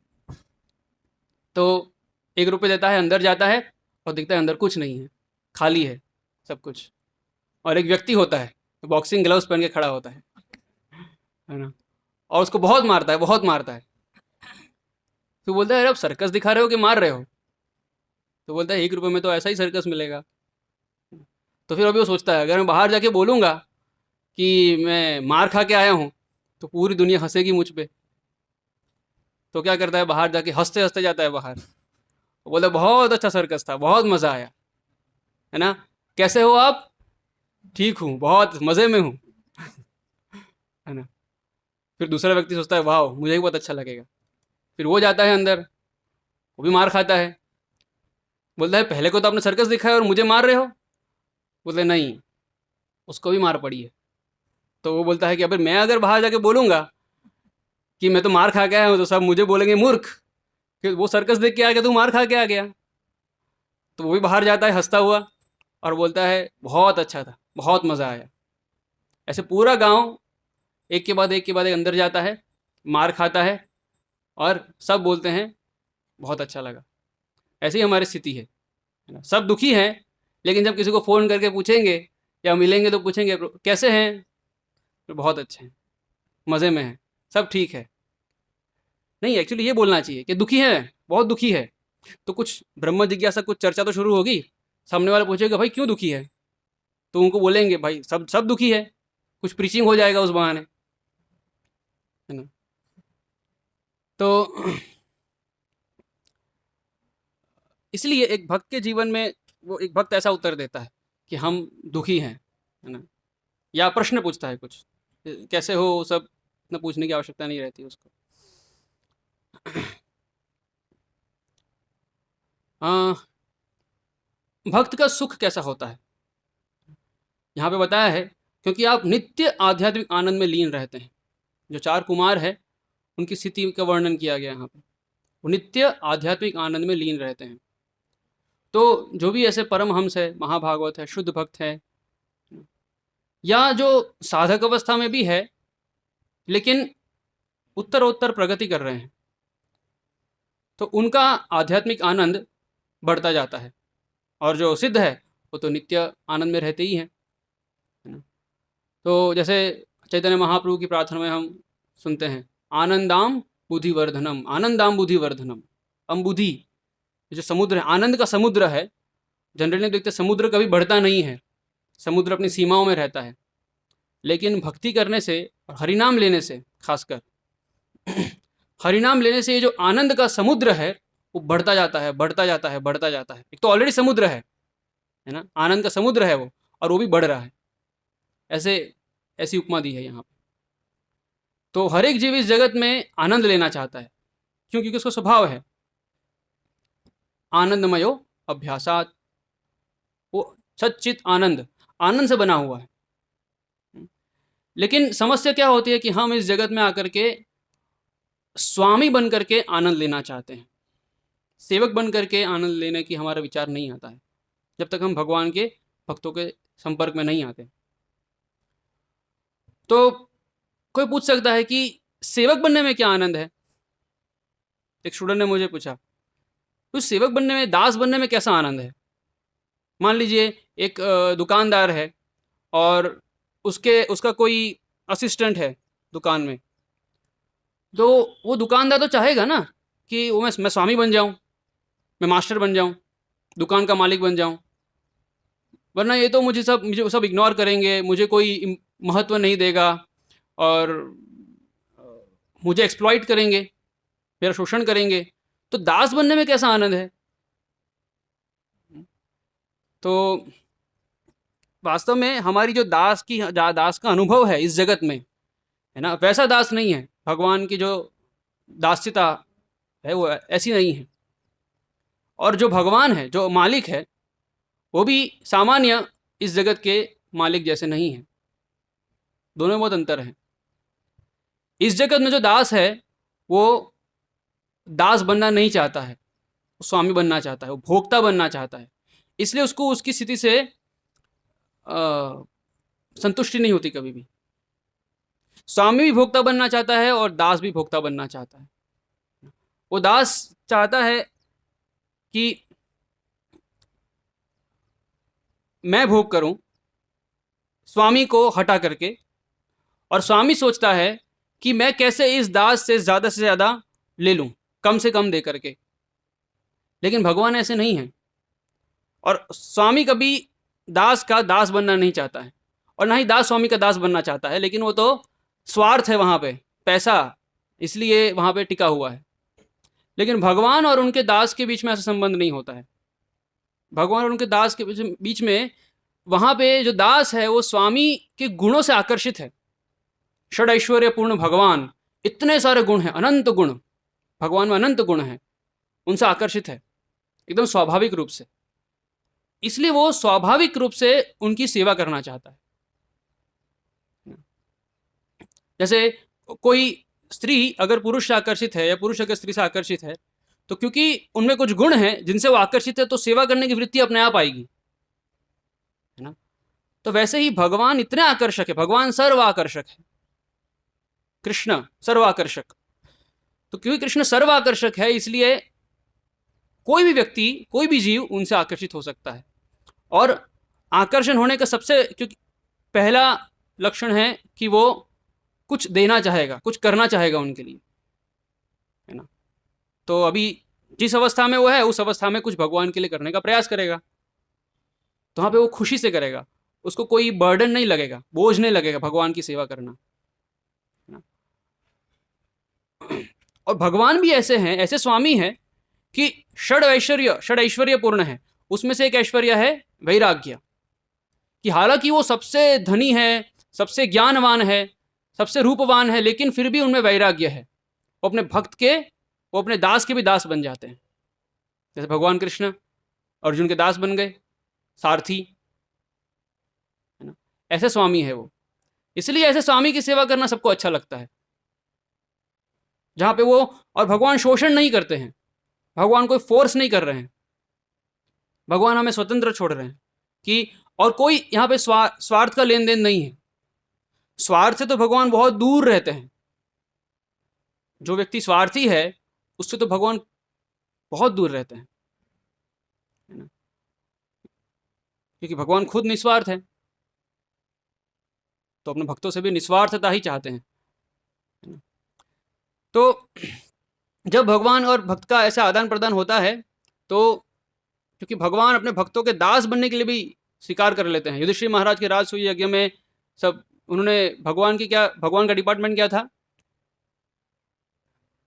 तो 1 रुपये देता है, अंदर जाता है और दिखता है अंदर कुछ नहीं है, खाली है सब कुछ। और एक व्यक्ति होता है, बॉक्सिंग ग्लव्स पहन के खड़ा होता है ना? और उसको बहुत मारता है, बहुत मारता है। तो बोलता है, अरे आप सर्कस दिखा रहे हो कि मार रहे हो? तो बोलता है, 1 रुपये में तो ऐसा ही सर्कस मिलेगा। तो फिर अभी वो सोचता है, अगर मैं बाहर जाके बोलूँगा कि मैं मार खा के आया हूँ तो पूरी दुनिया हंसेगी मुझ पे। तो क्या करता है, बाहर जाके हंसते हंसते जाता है बाहर। वो बोलता है, बहुत अच्छा सर्कस था, बहुत मज़ा आया, है ना? कैसे हो आप? ठीक हूँ, बहुत मज़े में हूँ, है ना? फिर दूसरा व्यक्ति सोचता है, वाह, मुझे भी बहुत अच्छा लगेगा। फिर वो जाता है अंदर, वो भी मार खाता है। बोलता है, पहले को तो आपने सर्कस दिखाया और मुझे मार रहे हो? बोलते नहीं, उसको भी मार पड़ी है। तो वो बोलता है कि अगर मैं अगर बाहर जाके बोलूँगा कि मैं तो मार खा के आया हूँ तो सब मुझे बोलेंगे मूर्ख, कि वो सर्कस देख के आ गया, तू मार खा के आ गया। तो वो भी बाहर जाता है हंसता हुआ और बोलता है, बहुत अच्छा था, बहुत मज़ा आया। ऐसे पूरा गांव एक के बाद एक के बाद एक अंदर जाता है, मार खाता है, और सब बोलते हैं बहुत अच्छा लगा। ऐसी ही हमारी स्थिति है ना? सब दुखी हैं, लेकिन जब किसी को फ़ोन करके पूछेंगे या मिलेंगे तो पूछेंगे, कैसे हैं? तो बहुत अच्छे हैं, मज़े में हैं, सब ठीक है। नहीं, एक्चुअली ये बोलना चाहिए कि दुखी है, बहुत दुखी है। तो कुछ ब्रह्म जिज्ञासा, कुछ चर्चा तो शुरू होगी। सामने वाला पूछेगा, भाई क्यों दुखी है? तो उनको बोलेंगे, भाई सब सब दुखी है। कुछ प्रीचिंग हो जाएगा उस बहाने, है ना? तो इसलिए एक भक्त के जीवन में वो एक भक्त ऐसा उत्तर देता है कि हम दुखी हैं, है ना? या प्रश्न पूछता है कुछ, कैसे हो, सब इतना पूछने की आवश्यकता नहीं रहती उसको। अ, भक्त का सुख कैसा होता है यहाँ पे बताया है, क्योंकि आप नित्य आध्यात्मिक आनंद में लीन रहते हैं। जो चार कुमार है उनकी स्थिति का वर्णन किया गया यहाँ पे। वो नित्य आध्यात्मिक आनंद में लीन रहते हैं। तो जो भी ऐसे परमहंस है, महाभागवत है, शुद्ध भक्त है, या जो साधक अवस्था में भी है लेकिन उत्तरोत्तर प्रगति कर रहे हैं, तो उनका आध्यात्मिक आनंद बढ़ता जाता है। और जो सिद्ध है वो तो नित्य आनंद में रहते ही हैं, है ना। तो जैसे चैतन्य महाप्रभु की प्रार्थना में हम सुनते हैं, आनंदाम बुद्धिवर्धनम, आनंदाम बुद्धिवर्धनम। अम्बुधि जो समुद्र है, आनंद का समुद्र है। जनरली देखते समुद्र कभी बढ़ता नहीं है, समुद्र अपनी सीमाओं में रहता है। लेकिन भक्ति करने से और हरिनाम लेने से, खासकर हरिनाम लेने से ये जो आनंद का समुद्र है वो बढ़ता जाता है, बढ़ता जाता है, बढ़ता जाता है। एक तो ऑलरेडी समुद्र है ना, आनंद का समुद्र है वो, और वो भी बढ़ रहा है। ऐसे ऐसी उपमा दी है यहाँ पे। तो हर एक जीव इस जगत में आनंद लेना चाहता है, क्यों? क्योंकि उसका स्वभाव है आनंदमयो अभ्यासात। वो सच्चित आनंद, आनंद से बना हुआ है। लेकिन समस्या क्या होती है कि हम इस जगत में आकर के स्वामी बन करके आनंद लेना चाहते हैं, सेवक बन करके आनंद लेने की हमारा विचार नहीं आता है, जब तक हम भगवान के भक्तों के संपर्क में नहीं आते। तो कोई पूछ सकता है कि सेवक बनने में क्या आनंद है? एक स्टूडेंट ने मुझे पूछा, तो सेवक बनने में, दास बनने में कैसा आनंद है? मान लीजिए एक दुकानदार है और उसका कोई असिस्टेंट है दुकान में, तो वो दुकानदार तो चाहेगा ना कि वो मैं स्वामी बन जाऊं, मैं मास्टर बन जाऊं, दुकान का मालिक बन जाऊं। वरना ये तो मुझे सब इग्नोर करेंगे, मुझे कोई महत्व नहीं देगा और मुझे एक्सप्लॉइट करेंगे, मेरा शोषण करेंगे। तो दास बनने में कैसा आनंद है? तो वास्तव में हमारी जो दास का अनुभव है इस जगत में, है ना, वैसा दास नहीं है। भगवान की जो दास्यता है वो ऐसी नहीं है। और जो भगवान है, जो मालिक है, वो भी सामान्य इस जगत के मालिक जैसे नहीं है। दोनों में बहुत अंतर है। इस जगत में जो दास है वो दास बनना नहीं चाहता है, वो स्वामी बनना चाहता है, वो भोक्ता बनना चाहता है। इसलिए उसको उसकी स्थिति से संतुष्टि नहीं होती कभी भी। स्वामी भी भोक्ता बनना चाहता है और दास भी भोक्ता बनना चाहता है। वो दास चाहता है कि मैं भोग करूं स्वामी को हटा करके, और स्वामी सोचता है कि मैं कैसे इस दास से ज़्यादा ले लूं, कम से कम दे करके। लेकिन भगवान ऐसे नहीं है। और स्वामी कभी दास का दास बनना नहीं चाहता है, और ना ही दास स्वामी का दास बनना चाहता है। लेकिन वो तो स्वार्थ है वहाँ पे, पैसा, इसलिए वहाँ पे टिका हुआ है। लेकिन भगवान और उनके दास के बीच में ऐसा संबंध नहीं होता है। भगवान और उनके दास के बीच में वहाँ पे जो दास है वो स्वामी के गुणों से आकर्षित है। षड ऐश्वर्य पूर्ण भगवान, इतने सारे गुण हैं, अनंत गुण, भगवान में अनंत गुण हैं, उनसे आकर्षित है एकदम स्वाभाविक रूप से। इसलिए वो स्वाभाविक रूप से उनकी सेवा करना चाहता है। जैसे कोई स्त्री अगर पुरुष से आकर्षित है या पुरुष अगर स्त्री से आकर्षित है, तो क्योंकि उनमें कुछ गुण हैं जिनसे वो आकर्षित है, तो सेवा करने की वृत्ति अपने आप आएगी, है ना। तो वैसे ही भगवान इतने आकर्षक है, भगवान सर्व आकर्षक है, कृष्ण सर्वाकर्षक। तो क्योंकि कृष्ण सर्वाकर्षक है, इसलिए कोई भी व्यक्ति, कोई भी जीव उनसे आकर्षित हो सकता है। और आकर्षण होने का सबसे क्योंकि पहला लक्षण है कि वो कुछ देना चाहेगा, कुछ करना चाहेगा उनके लिए, है ना। तो अभी जिस अवस्था में वो है, उस अवस्था में कुछ भगवान के लिए करने का प्रयास करेगा, तो वहाँ पे वो खुशी से करेगा, उसको कोई बर्डन नहीं लगेगा, बोझ नहीं लगेगा भगवान की सेवा करना, है ना। और भगवान भी ऐसे हैं, ऐसे स्वामी हैं कि षड ऐश्वर्य पूर्ण है। उसमें से एक ऐश्वर्य है वैराग्य, कि हालांकि वो सबसे धनी है, सबसे ज्ञानवान है, सबसे रूपवान है, लेकिन फिर भी उनमें वैराग्य है। वो अपने भक्त के वो अपने दास के भी दास बन जाते हैं। जैसे भगवान कृष्ण अर्जुन के दास बन गए, सारथी, है ना, ऐसे स्वामी है वो। इसलिए ऐसे स्वामी की सेवा करना सबको अच्छा लगता है, जहां पे वो, और भगवान शोषण नहीं करते हैं, भगवान कोई फोर्स नहीं कर रहे हैं, भगवान हमें स्वतंत्र छोड़ रहे हैं कि, और कोई यहाँ पे स्वार्थ का लेन देन नहीं है। स्वार्थ से तो भगवान बहुत दूर रहते हैं। जो व्यक्ति स्वार्थी है उससे तो भगवान बहुत दूर रहते हैं, है ना, क्योंकि भगवान खुद निस्वार्थ है, तो अपने भक्तों से भी निस्वार्थता ही चाहते हैं, है ना। तो जब भगवान और भक्त का ऐसा आदान प्रदान होता है, तो क्योंकि भगवान अपने भक्तों के दास बनने के लिए भी स्वीकार कर लेते हैं। युधिष्ठिर महाराज के राजसूय यज्ञ में सब उन्होंने भगवान का डिपार्टमेंट क्या था?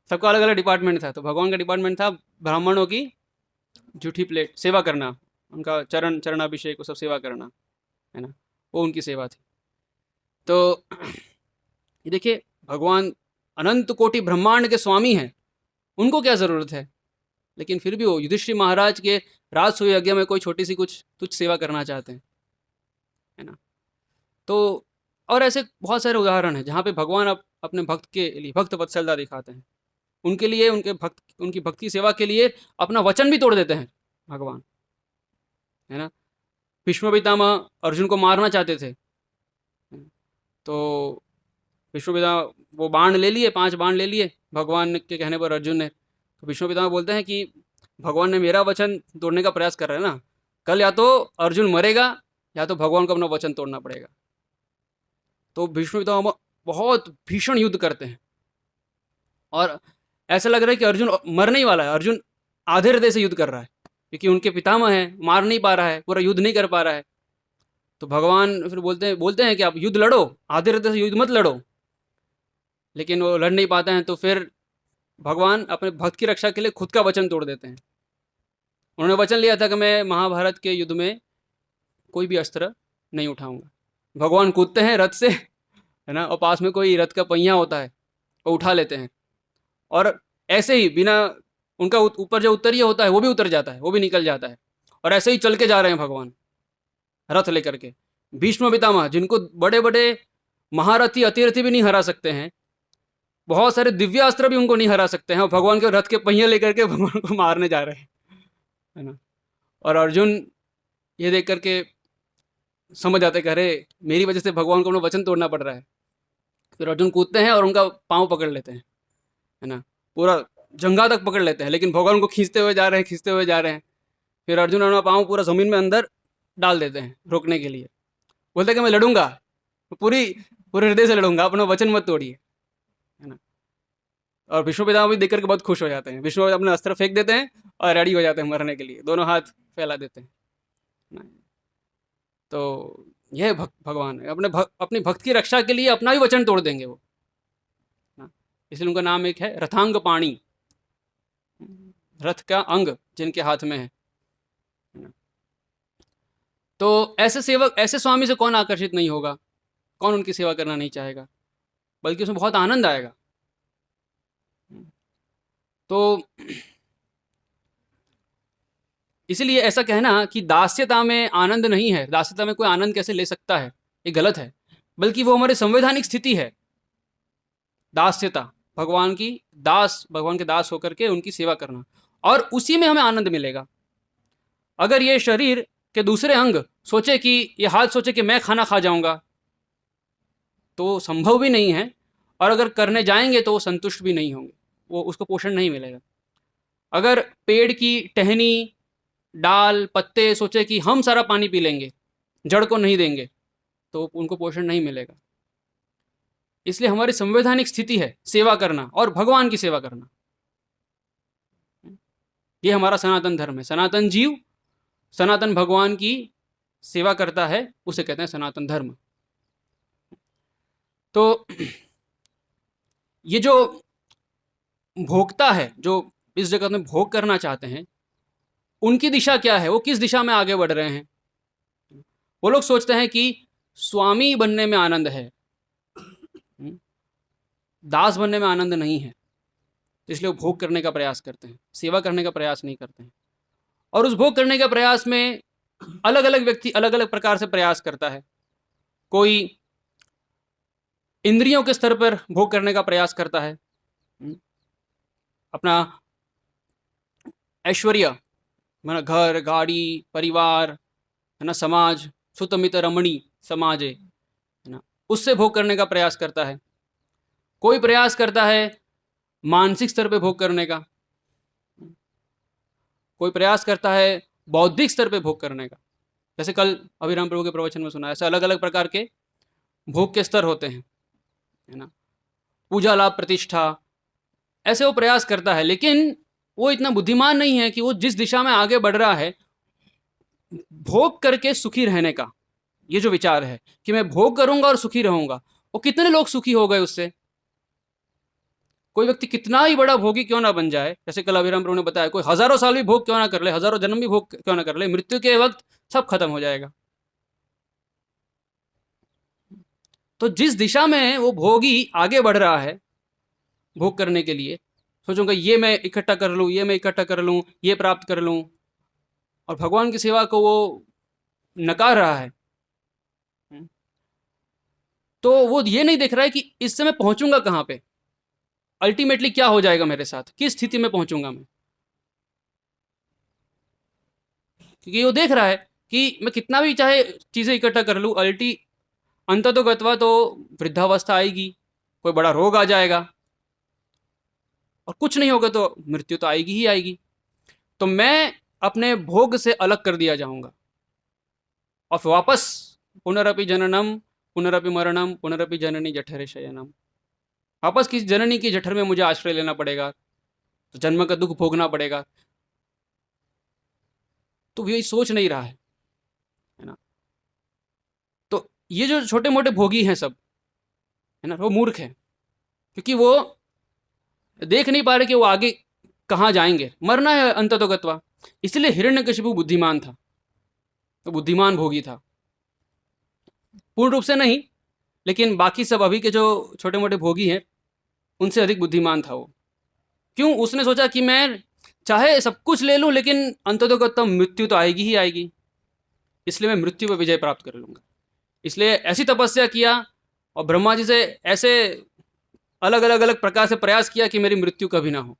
सबका अलग अलग डिपार्टमेंट था। तो भगवान का डिपार्टमेंट था ब्राह्मणों की जूठी प्लेट सेवा करना, उनका चरणाभिषेक, वो सब सेवा करना, है ना, वो उनकी सेवा थी। तो ये देखिए, भगवान अनंत कोटि ब्रह्मांड के स्वामी हैं, उनको क्या ज़रूरत है, लेकिन फिर भी वो युधिष्ठिर महाराज के राजसूय यज्ञ में कोई छोटी सी कुछ तुच्छ सेवा करना चाहते हैं, है ना। तो और ऐसे बहुत सारे उदाहरण हैं जहाँ पे भगवान अपने भक्त के लिए भक्त वत्सलता दिखाते हैं, उनके लिए, उनकी भक्ति सेवा के लिए अपना वचन भी तोड़ देते हैं भगवान, है ना। भीष्म पितामह अर्जुन को मारना चाहते थे, तो भीष्म पितामह वो बाण ले लिए, 5 बाण ले लिए भगवान के कहने पर अर्जुन ने। तो भीष्म पितामह बोलते हैं कि भगवान ने मेरा वचन तोड़ने का प्रयास कर रहा है ना, कल या तो अर्जुन मरेगा या तो भगवान को अपना वचन तोड़ना पड़ेगा। तो भीष्म पितामह बहुत भीषण युद्ध करते हैं, और ऐसा लग रहा है कि अर्जुन मरने ही वाला है, अर्जुन आधे हृदय से युद्ध कर रहा है, क्योंकि उनके पितामह हैं, मार नहीं पा रहा है, पूरा युद्ध नहीं कर पा रहा है। तो भगवान फिर बोलते हैं कि आप युद्ध लड़ो, आधे हृदय से युद्ध मत लड़ो, लेकिन वो लड़ नहीं पाते हैं। तो फिर भगवान अपने भक्त की रक्षा के लिए खुद का वचन तोड़ देते हैं। उन्होंने वचन लिया था कि मैं महाभारत के युद्ध में कोई भी अस्त्र नहीं उठाऊंगा। भगवान कूदते हैं रथ से, है ना, और पास में कोई रथ का पहिया होता है, वो उठा लेते हैं, और ऐसे ही बिना उनका ऊपर जो उत्तरीय होता है वो भी उतर जाता है, वो भी निकल जाता है, और ऐसे ही चल के जा रहे हैं भगवान रथ लेकर के। भीष्म पितामह, जिनको बड़े बड़े महारथी अतिरथी भी नहीं हरा सकते हैं, बहुत सारे दिव्यास्त्र भी उनको नहीं हरा सकते हैं, और भगवान के रथ के पहिए लेकर के भगवान को मारने जा रहे हैं, है ना। और अर्जुन ये देख करके समझ जाते कि अरे मेरी वजह से भगवान को अपना वचन तोड़ना पड़ रहा है। फिर अर्जुन कूदते हैं और उनका पाँव पकड़ लेते हैं, है ना, पूरा जंघा तक पकड़ लेते हैं, लेकिन भगवान को खींचते हुए जा रहे हैं, खींचते हुए जा रहे हैं। फिर अर्जुन अपना पाँव पूरा ज़मीन में अंदर डाल देते हैं रोकने के लिए, बोलते हैं कि मैं लड़ूंगा, पूरे हृदय से लड़ूंगा, अपना वचन मत तोड़िए, है ना। और विष्णु पितामह भी देख करके बहुत खुश हो जाते हैं। विष्णु अपने अस्त्र फेंक देते हैं और रेडी हो जाते हैं मरने के लिए, दोनों हाथ फैला देते हैं। तो यह भगवान है, अपने भक्त की रक्षा के लिए अपना भी वचन तोड़ देंगे वो, इसलिए उनका नाम एक है रथांग पाणी, रथ का अंग जिनके हाथ में है। तो ऐसे सेवक, ऐसे स्वामी से कौन आकर्षित नहीं होगा, कौन उनकी सेवा करना नहीं चाहेगा, बल्कि उसमें बहुत आनंद आएगा। तो इसलिए ऐसा कहना कि दास्यता में आनंद नहीं है, दास्यता में कोई आनंद कैसे ले सकता है, ये गलत है, बल्कि वो हमारी संवैधानिक स्थिति है। दास्यता, भगवान के दास होकर के उनकी सेवा करना, और उसी में हमें आनंद मिलेगा। अगर ये शरीर के दूसरे अंग सोचे कि ये हाथ सोचे कि मैं खाना खा जाऊंगा, तो संभव भी नहीं है, और अगर करने जाएंगे तो वो संतुष्ट भी नहीं होंगे, वो उसको पोषण नहीं मिलेगा। अगर पेड़ की टहनी, डाल, पत्ते सोचे कि हम सारा पानी पी लेंगे, जड़ को नहीं देंगे, तो उनको पोषण नहीं मिलेगा। इसलिए हमारी संवैधानिक स्थिति है सेवा करना और भगवान की सेवा करना। ये हमारा सनातन धर्म है। सनातन जीव सनातन भगवान की सेवा करता है, उसे कहते हैं सनातन धर्म। तो ये जो भोक्ता है, जो इस जगत में भोग करना चाहते हैं, उनकी दिशा क्या है, वो किस दिशा में आगे बढ़ रहे हैं। वो लोग सोचते हैं कि स्वामी बनने में आनंद है, दास बनने में आनंद नहीं है। तो इसलिए वो भोग करने का प्रयास करते हैं, सेवा करने का प्रयास नहीं करते हैं। और उस भोग करने के प्रयास में अलग अलग व्यक्ति अलग अलग प्रकार से प्रयास करता है। कोई इंद्रियों के स्तर पर भोग करने का प्रयास करता है, अपना ऐश्वर्य, माना घर, गाड़ी, परिवार, है ना, समाज, सुतमित रमणी समाज है ना, उससे भोग करने का प्रयास करता है। कोई प्रयास करता है मानसिक स्तर पे भोग करने का, कोई प्रयास करता है बौद्धिक स्तर पे भोग करने का। जैसे कल अभिराम प्रभु के प्रवचन में सुना, ऐसे अलग अलग प्रकार के भोग के स्तर होते हैं, है ना। पूजा, लाभ, प्रतिष्ठा, ऐसे वो प्रयास करता है, लेकिन वो इतना बुद्धिमान नहीं है कि वो जिस दिशा में आगे बढ़ रहा है, भोग करके सुखी रहने का ये जो विचार है कि मैं भोग करूंगा और सुखी रहूंगा, वो कितने लोग सुखी हो गए उससे। कोई व्यक्ति कितना ही बड़ा भोगी क्यों ना बन जाए, जैसे कल अभिराम प्रभु ने बताया, कोई हजारों साल भी भोग क्यों ना कर ले, हजारों जन्म भी भोग क्यों ना कर ले, मृत्यु के वक्त सब खत्म हो जाएगा। तो जिस दिशा में वो भोगी आगे बढ़ रहा है भोग करने के लिए, सोचूंगा ये मैं इकट्ठा कर लूं, ये मैं इकट्ठा कर लूं, ये प्राप्त कर लूं, और भगवान की सेवा को वो नकार रहा है, तो वो ये नहीं देख रहा है कि इससे मैं पहुंचूंगा कहां पे, अल्टीमेटली क्या हो जाएगा मेरे साथ, किस स्थिति में पहुंचूंगा मैं। क्योंकि वो देख रहा है कि मैं कितना भी चाहे चीजें इकट्ठा कर लूं, अंत तो गत्वा तो वृद्धावस्था आएगी, कोई बड़ा रोग आ जाएगा, और कुछ नहीं होगा तो मृत्यु तो आएगी ही आएगी। तो मैं अपने भोग से अलग कर दिया जाऊंगा, और फिर वापस पुनरपि जननम पुनरपि मरणम पुनरपि जननी जठरे शयनम, वापस किसी जननी की जठर में मुझे आश्रय लेना पड़ेगा, तो जन्म का दुख भोगना पड़ेगा। तो यही सोच नहीं रहा है ना। तो ये जो छोटे मोटे भोगी हैं सब, है ना, वो मूर्ख है, क्योंकि वो देख नहीं पा रहे कि वो आगे कहाँ जाएंगे, मरना है अंततो गत्वा। इसलिए हिरण्यकशिपु बुद्धिमान था, तो बुद्धिमान भोगी था, पूर्ण रूप से नहीं, लेकिन बाकी सब अभी के जो छोटे मोटे भोगी हैं उनसे अधिक बुद्धिमान था वो। क्यों? उसने सोचा कि मैं चाहे सब कुछ ले लूं, लेकिन अंततोगत्वा मृत्यु तो आएगी ही आएगी, इसलिए मैं मृत्यु पर विजय प्राप्त कर लूंगा। इसलिए ऐसी तपस्या किया और ब्रह्मा जी से ऐसे अलग अलग अलग प्रकार से प्रयास किया कि मेरी मृत्यु कभी ना हो,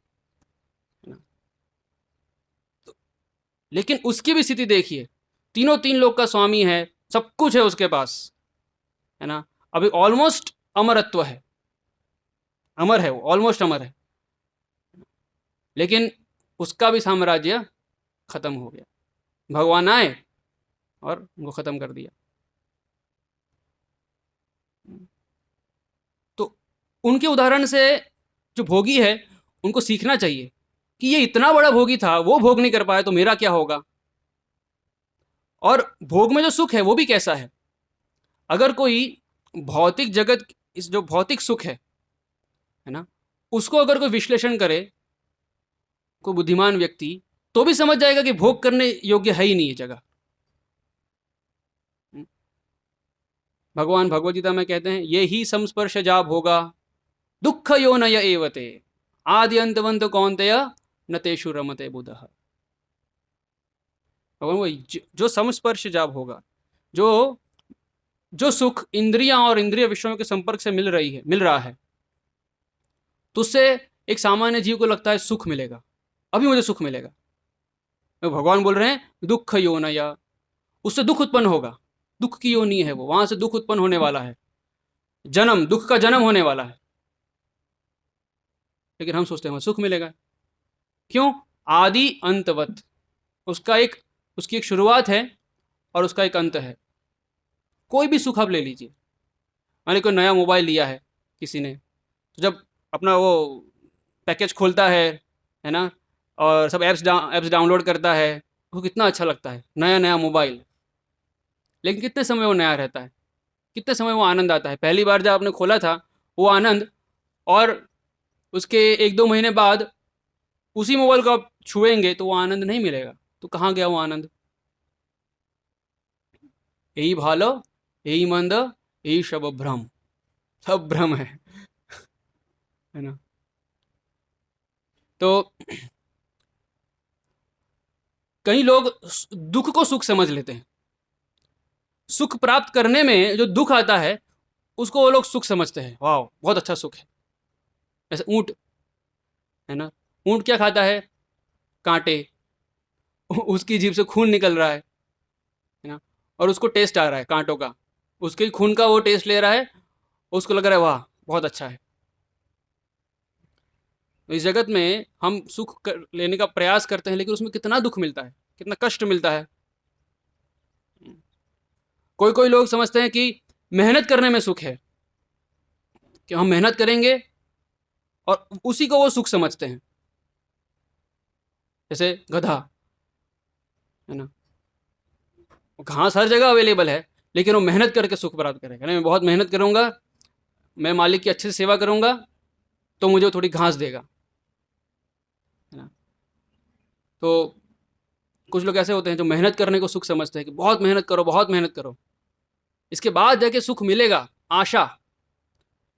है ना। लेकिन उसकी भी स्थिति देखिए, तीनों तीन लोक का स्वामी है, सब कुछ है उसके पास, है ना, अभी ऑलमोस्ट अमरत्व है, अमर है वो, ऑलमोस्ट अमर है, लेकिन उसका भी साम्राज्य खत्म हो गया। भगवान आए और उनको खत्म कर दिया। तो उनके उदाहरण से जो भोगी है उनको सीखना चाहिए कि ये इतना बड़ा भोगी था, वो भोग नहीं कर पाया, तो मेरा क्या होगा। और भोग में जो सुख है वो भी कैसा है। अगर कोई भौतिक जगत, इस जो भौतिक सुख है ना, उसको अगर कोई विश्लेषण करे, कोई बुद्धिमान व्यक्ति, तो भी समझ जाएगा कि भोग करने योग्य है ही नहीं ये जगह। भगवान भगवद गीता में कहते हैं, ये ही संस्पर्श जा भोगा दुख यो नय एवते आदि अंतवंत कौन्तेय न तेषु रमते बुधः। भगवान वो जो संस्पर्श जा भोगा, जो जो सुख इंद्रियां और इंद्रिय विषयों के संपर्क से मिल रहा है, तो उससे एक सामान्य जीव को लगता है सुख मिलेगा, अभी मुझे सुख मिलेगा। भगवान बोल रहे हैं दुख योनया, उससे दुख उत्पन्न होगा, दुख की योनि है वो, वहां से दुख उत्पन्न होने वाला है, जन्म, दुख का जन्म होने वाला है। लेकिन हम सोचते हैं सुख मिलेगा, क्यों? आदि अंतवत, उसकी एक शुरुआत है और उसका एक अंत है। कोई भी सुख आप ले लीजिए, मैंने कोई नया मोबाइल लिया है किसी ने, तो जब अपना वो पैकेज खोलता है ना, और सब ऐप्स डाउनलोड करता है, वो कितना अच्छा लगता है, नया नया मोबाइल। लेकिन कितने समय वो नया रहता है, कितने समय वो आनंद आता है। पहली बार जब आपने खोला था वो आनंद, और उसके एक दो महीने बाद उसी मोबाइल को आप छुएंगे तो वो आनंद नहीं मिलेगा। तो कहाँ गया वो आनंद? यही भालो, यही मंद, यही सब भ्रम, सब भ्रम है ना। तो कई लोग दुख को सुख समझ लेते हैं। सुख प्राप्त करने में जो दुख आता है उसको वो लोग सुख समझते हैं, वाह बहुत अच्छा सुख है। जैसे ऊंट है ना, ऊंट क्या खाता है? कांटे। उसकी जीभ से खून निकल रहा है ना, और उसको टेस्ट आ रहा है कांटों का, उसके खून का वो टेस्ट ले रहा है, उसको लग रहा है वाह बहुत अच्छा है। तो इस जगत में हम लेने का प्रयास करते हैं, लेकिन उसमें कितना दुख मिलता है, कितना कष्ट मिलता है। कोई कोई लोग समझते हैं कि मेहनत करने में सुख है, कि हम मेहनत करेंगे, और उसी को वो सुख समझते हैं। जैसे गधा है ना, घास हर जगह अवेलेबल है, लेकिन वो मेहनत करके सुख प्राप्त करेगा। मैं बहुत मेहनत करूंगा, मैं मालिक की अच्छे से सेवा करूंगा, तो मुझे थोड़ी घास देगा, है ना। तो कुछ लोग ऐसे होते हैं जो मेहनत करने को सुख समझते हैं, कि बहुत मेहनत करो, बहुत मेहनत करो, इसके बाद जाके सुख मिलेगा, आशा।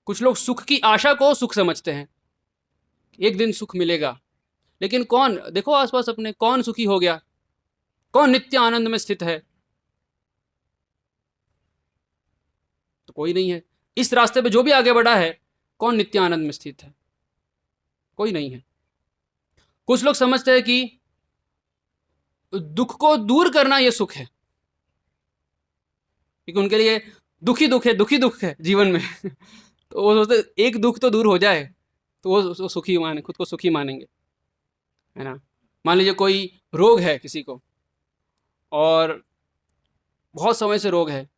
कुछ लोग सुख की आशा को सुख समझते हैं, एक दिन सुख मिलेगा। लेकिन कौन, देखो आसपास अपने, कौन सुखी हो गया? कौन नित्य आनंद में स्थित है? तो कोई नहीं है। इस रास्ते पे जो भी आगे बढ़ा है, कौन नित्य आनंद में स्थित है? कोई नहीं है। कुछ लोग समझते हैं कि दुख को दूर करना यह सुख है, क्योंकि उनके लिए दुखी दुख है, दुखी दुख है जीवन में। तो वो सोचते एक दुख तो दूर हो जाए, तो वो सुखी माने, खुद को सुखी मानेंगे, है ना। मान लीजिए कोई रोग है किसी को, और बहुत समय से रोग है,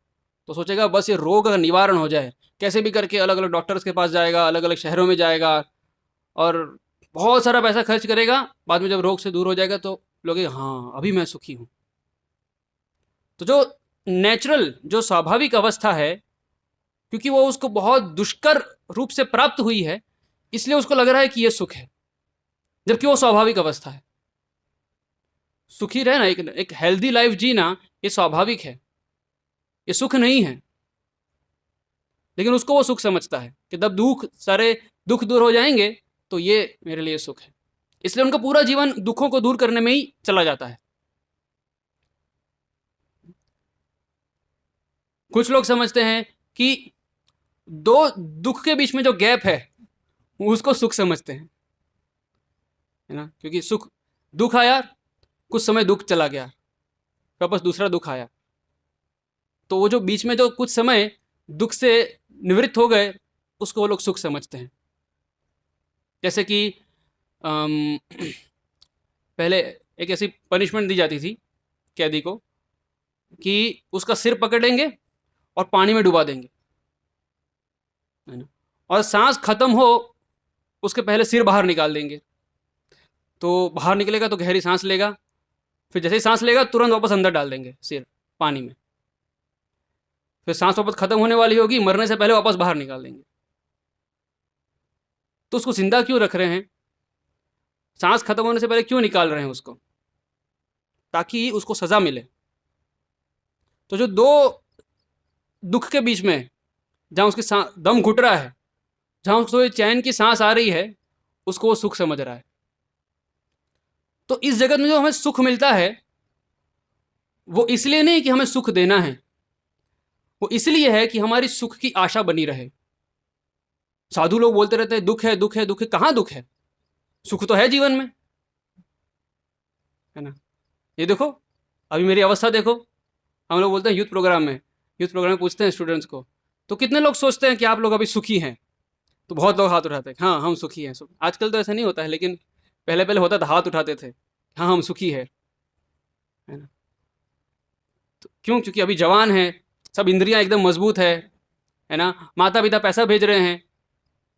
तो सोचेगा बस ये रोग का निवारण हो जाए, कैसे भी करके अलग अलग डॉक्टर्स के पास जाएगा, अलग अलग शहरों में जाएगा, और बहुत सारा पैसा खर्च करेगा। बाद में जब रोग से दूर हो जाएगा तो लोग हाँ अभी मैं सुखी हूँ। तो जो नेचुरल, जो स्वाभाविक अवस्था है, क्योंकि वो उसको बहुत दुष्कर रूप से प्राप्त हुई है, इसलिए उसको लग रहा है कि ये सुख है, जबकि वो स्वाभाविक अवस्था है। सुखी रहना, एक हेल्दी लाइफ जीना, ये स्वाभाविक है, ये सुख नहीं है। लेकिन उसको वो सुख समझता है कि जब सारे दुख दूर हो जाएंगे तो ये मेरे लिए सुख है। इसलिए उनका पूरा जीवन दुखों को दूर करने में ही चला जाता है। कुछ लोग समझते हैं कि दो दुख के बीच में जो गैप है उसको सुख समझते हैं, है ना। क्योंकि दुख आया, कुछ समय दुख चला गया, वापस दूसरा दुख आया, तो वो जो बीच में जो कुछ समय दुख से निवृत्त हो गए, उसको वो लोग सुख समझते हैं। जैसे कि पहले एक ऐसी पनिशमेंट दी जाती थी कैदी को, कि उसका सिर पकड़ेंगे और पानी में डुबा देंगे, है ना, और सांस खत्म हो उसके पहले सिर बाहर निकाल देंगे। तो बाहर निकलेगा तो गहरी सांस लेगा, फिर जैसे ही सांस लेगा तुरंत वापस अंदर डाल देंगे सिर पानी में, फिर सांस वापस खत्म होने वाली होगी, मरने से पहले वापस बाहर निकाल देंगे। तो उसको जिंदा क्यों रख रहे हैं? सांस खत्म होने से पहले क्यों निकाल रहे हैं उसको? ताकि उसको सजा मिले। तो जो दो दुख के बीच में, जहां उसकी दम घुट रहा है, जहां उसको चैन की सांस आ रही है, उसको वो सुख समझ रहा है। तो इस जगत में जो हमें सुख मिलता है, वो इसलिए नहीं कि हमें सुख देना है, वो इसलिए है कि हमारी सुख की आशा बनी रहे। साधु लोग बोलते रहते हैं दुख है, दुख है, दुख है। कहां दुख है? सुख तो है जीवन में, है ना। ये देखो, अभी मेरी अवस्था देखो। हम लोग बोलते हैं यूथ प्रोग्राम में पूछते हैं स्टूडेंट्स को, तो कितने लोग सोचते हैं कि आप लोग अभी सुखी हैं? तो बहुत लोग हाथ उठाते हैं, हाँ हम सुखी हैं। आजकल तो ऐसा नहीं होता है, लेकिन पहले पहले होता था, हाथ उठाते थे, हाँ हम सुखी है ना। तो क्यों? क्योंकि अभी जवान है, सब इंद्रियां एकदम मजबूत है ना, माता पिता पैसा भेज रहे हैं,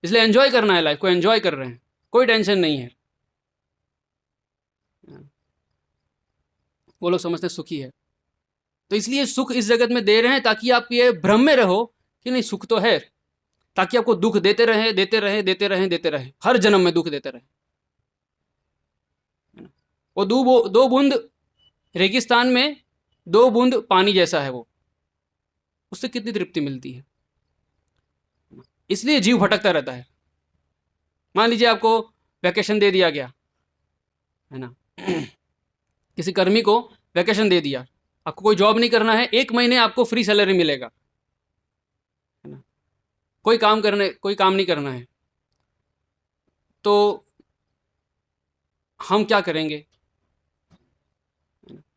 इसलिए एंजॉय करना है, लाइफ को एंजॉय कर रहे हैं, कोई टेंशन नहीं है। वो लोग समझते हैं सुखी है। तो इसलिए सुख इस जगत में दे रहे हैं ताकि आप ये भ्रम में रहो कि नहीं सुख तो है, ताकि आपको दुख देते रहे, देते रहे, देते रहे, देते रहे, हर जन्म में दुख देते रहे। वो दो बूंद रेगिस्तान में, दो बूंद पानी जैसा है वो, उससे कितनी तृप्ति मिलती है। इसलिए जीव भटकता रहता है। मान लीजिए आपको वैकेशन दे दिया गया, है ना। किसी कर्मी को वैकेशन दे दिया, आपको कोई जॉब नहीं करना है, 1 महीने आपको फ्री सैलरी मिलेगा, है ना, कोई काम नहीं करना है, तो हम क्या करेंगे?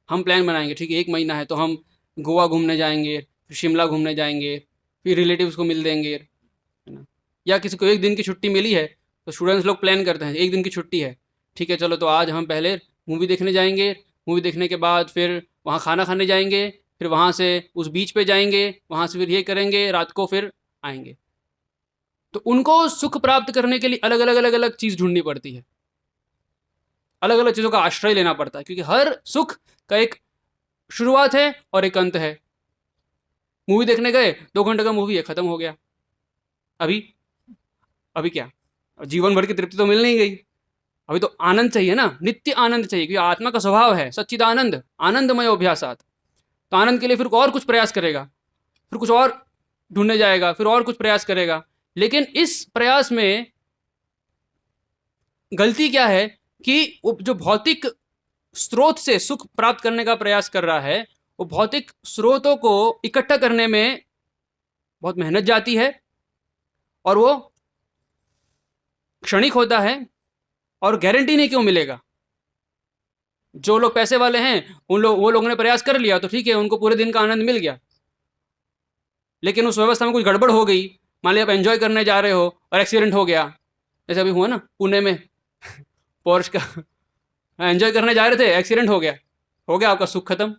हम प्लान बनाएंगे, ठीक है 1 महीना है तो हम गोवा घूमने जाएंगे, फिर शिमला घूमने जाएंगे, फिर रिलेटिव्स को मिल देंगे, है ना। या किसी को 1 दिन की छुट्टी मिली है तो स्टूडेंट्स लोग प्लान करते हैं 1 दिन की छुट्टी है, ठीक है चलो तो आज हम पहले मूवी देखने जाएंगे, मूवी देखने के बाद फिर वहाँ खाना खाने जाएंगे, फिर वहाँ से उस बीच पे जाएंगे, वहाँ से फिर ये करेंगे, रात को फिर आएंगे। तो उनको सुख प्राप्त करने के लिए अलग अलग अलग अलग चीज़ ढूंढनी पड़ती है, अलग अलग चीज़ों का आश्रय लेना पड़ता है, क्योंकि हर सुख का एक शुरुआत है और एक अंत है। मूवी देखने गए, 2 घंटे का मूवी है, खत्म हो गया। अभी अभी क्या, जीवन भर की तृप्ति तो मिल नहीं गई। अभी तो आनंद चाहिए ना, नित्य आनंद चाहिए, क्योंकि आत्मा का स्वभाव है सच्चिदानंद, आनंदमय अभ्यासात। तो आनंद के लिए फिर और कुछ प्रयास करेगा, फिर कुछ और ढूंढने जाएगा, फिर और कुछ प्रयास करेगा। लेकिन इस प्रयास में गलती क्या है कि वो जो भौतिक स्रोत से सुख प्राप्त करने का प्रयास कर रहा है, वो भौतिक स्रोतों को इकट्ठा करने में बहुत मेहनत जाती है, और वो क्षणिक होता है, और गारंटी नहीं क्यों मिलेगा। जो लोग पैसे वाले हैं वो लोगों ने प्रयास कर लिया तो ठीक है, उनको पूरे दिन का आनंद मिल गया। लेकिन उस व्यवस्था में कुछ गड़बड़ हो गई, मान लिया आप एंजॉय करने जा रहे हो और एक्सीडेंट हो गया, जैसे अभी हुआ ना पुणे में पोर्श का, एंजॉय करने जा रहे थे, एक्सीडेंट हो गया आपका सुख खत्म,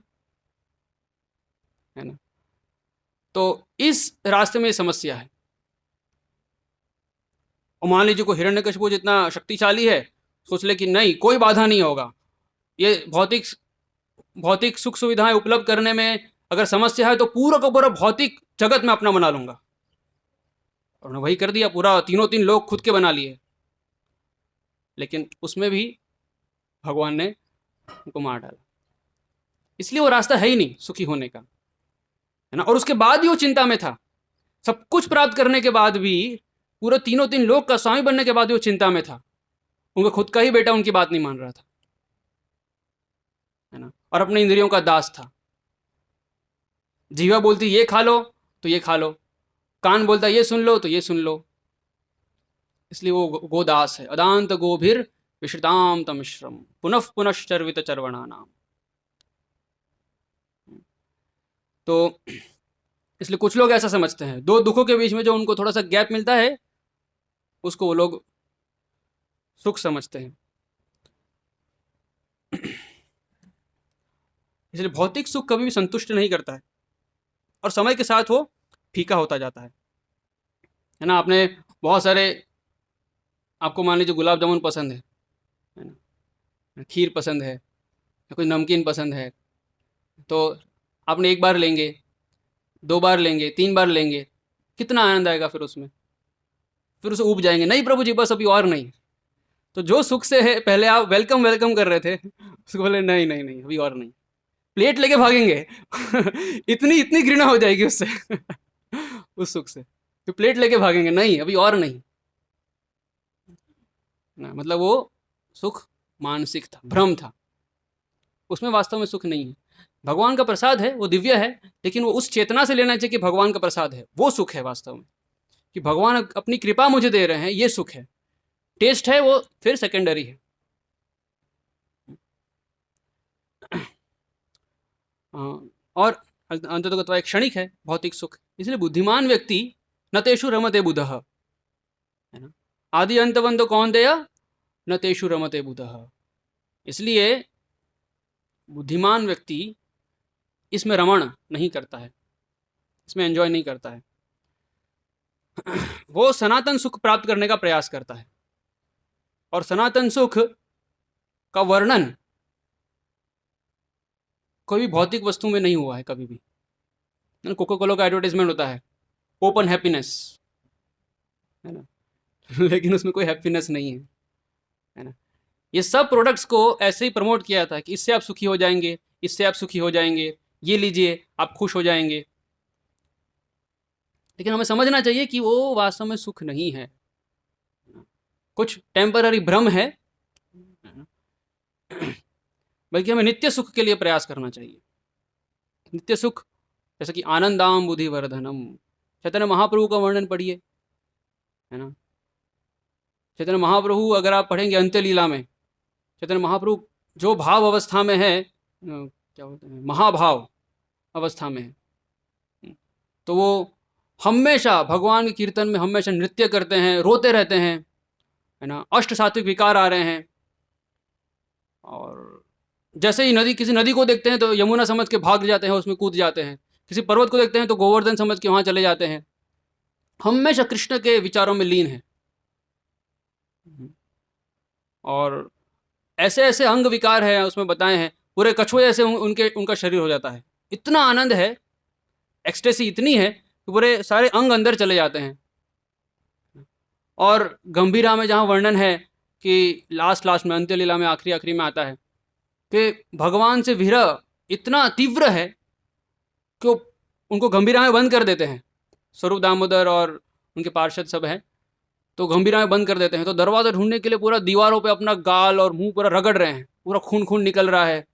है ना। तो इस रास्ते में समस्या है। और मान लीजिए कोई हिरण्यकशिपु जितना शक्तिशाली है, सोच ले कि नहीं कोई बाधा नहीं होगा, ये भौतिक भौतिक सुख सुविधाएं उपलब्ध करने में अगर समस्या है तो पूरा का पूरा भौतिक जगत में अपना बना लूंगा, और उन्होंने वही कर दिया, पूरा तीनों तीन लोग खुद के बना लिए। लेकिन उसमें भी भगवान ने उनको मार डाला, इसलिए वो रास्ता है ही नहीं सुखी होने का, है ना। और उसके बाद भी वो चिंता में था, सब कुछ प्राप्त करने के बाद भी, पूरे तीनों तीन लोग का स्वामी बनने के बाद भी वो चिंता में था, उनका खुद का ही बेटा उनकी बात नहीं मान रहा था, है ना, और अपने इंद्रियों का दास था। जीवा बोलती ये खा लो तो ये खा लो, कान बोलता ये सुन लो तो ये सुन लो, इसलिए वो गोदास है। अदांत गोभिर विश्रिताम तमिश्रम पुनः पुनश्चर्वित चर्वणा नाम। तो इसलिए कुछ लोग ऐसा समझते हैं, दो दुखों के बीच में जो उनको थोड़ा सा गैप मिलता है उसको वो लोग सुख समझते हैं। इसलिए भौतिक सुख कभी भी संतुष्ट नहीं करता है, और समय के साथ वो फीका होता जाता है ना। आपने बहुत सारे, आपको मान लीजिए गुलाब जामुन पसंद है ना, खीर पसंद है, या कोई नमकीन पसंद है, तो आपने 1 बार लेंगे, 2 बार लेंगे, 3 बार लेंगे, कितना आनंद आएगा फिर उसमें, फिर उसे ऊब जाएंगे, नहीं प्रभु जी बस अभी और नहीं। तो जो सुख से है पहले आप वेलकम वेलकम कर रहे थे, उसको बोले नहीं नहीं नहीं अभी और नहीं, प्लेट लेके भागेंगे इतनी इतनी घृणा हो जाएगी उससे उस सुख से, तो प्लेट लेके भागेंगे, नहीं अभी और नहीं ना। मतलब वो सुख मानसिक था, भ्रम था, उसमें वास्तव में सुख नहीं है। भगवान का प्रसाद है, वो दिव्य है, लेकिन वो उस चेतना से लेना चाहिए कि भगवान का प्रसाद है, वो सुख है वास्तव में, कि भगवान अपनी कृपा मुझे दे रहे हैं, ये सुख है। टेस्ट है वो फिर सेकेंडरी है। और अंततः एक क्षणिक है भौतिक सुख, इसलिए बुद्धिमान व्यक्ति न तेषु रमते बुधः, है ना, आदि अंतवंत कौन्तेय न तेषु रमते बुधः। इसलिए बुद्धिमान व्यक्ति इसमें रमण नहीं करता है, इसमें एंजॉय नहीं करता है, वो सनातन सुख प्राप्त करने का प्रयास करता है। और सनातन सुख का वर्णन कोई भी भौतिक वस्तु में नहीं हुआ है कभी भी। कोको कोला का एडवर्टाइजमेंट होता है ओपन हैप्पीनेस, है ना लेकिन उसमें कोई हैप्पीनेस नहीं है ना। ये सब प्रोडक्ट्स को ऐसे ही प्रमोट किया था कि इससे आप सुखी हो जाएंगे, इससे आप सुखी हो जाएंगे, ये लीजिए आप खुश हो जाएंगे। लेकिन हमें समझना चाहिए कि वो वास्तव में सुख नहीं है, कुछ टेम्पररी भ्रम है। बल्कि हमें नित्य सुख के लिए प्रयास करना चाहिए। नित्य सुख जैसे कि आनंदाम बुद्धिवर्धनम, चैतन्य महाप्रभु का वर्णन पढ़िए, है ना। चैतन्य महाप्रभु अगर आप पढ़ेंगे अंत्य लीला में, चैतन्य महाप्रभु जो भाव अवस्था में है, क्या बोलते हैं, महाभाव अवस्था में है, तो वो हमेशा भगवान के कीर्तन में हमेशा नृत्य करते हैं, रोते रहते हैं, है ना। अष्ट सात्विक विकार आ रहे हैं, और जैसे ही नदी, किसी नदी को देखते हैं तो यमुना समझ के भाग जाते हैं, उसमें कूद जाते हैं। किसी पर्वत को देखते हैं तो गोवर्धन समझ के वहां चले जाते हैं। हमेशा कृष्ण के विचारों में लीन है। और ऐसे ऐसे अंग विकार है उसमें बताए हैं, पूरे कछुए ऐसे उनका शरीर हो जाता है। इतना आनंद है, एक्सटेसी इतनी है कि पूरे सारे अंग अंदर चले जाते हैं। और गंभीरा में जहाँ वर्णन है कि लास्ट में अंत्य लीला में आखिरी में आता है कि भगवान से विरह इतना तीव्र है कि उनको गंभीरा में बंद कर देते हैं। स्वरूप दामोदर और उनके पार्षद सब हैं, तो गंभीरा में बंद कर देते हैं। तो दरवाज़ा ढूंढने के लिए पूरा दीवारों पे अपना गाल और मुंह पूरा रगड़ रहे हैं, पूरा खून निकल रहा है।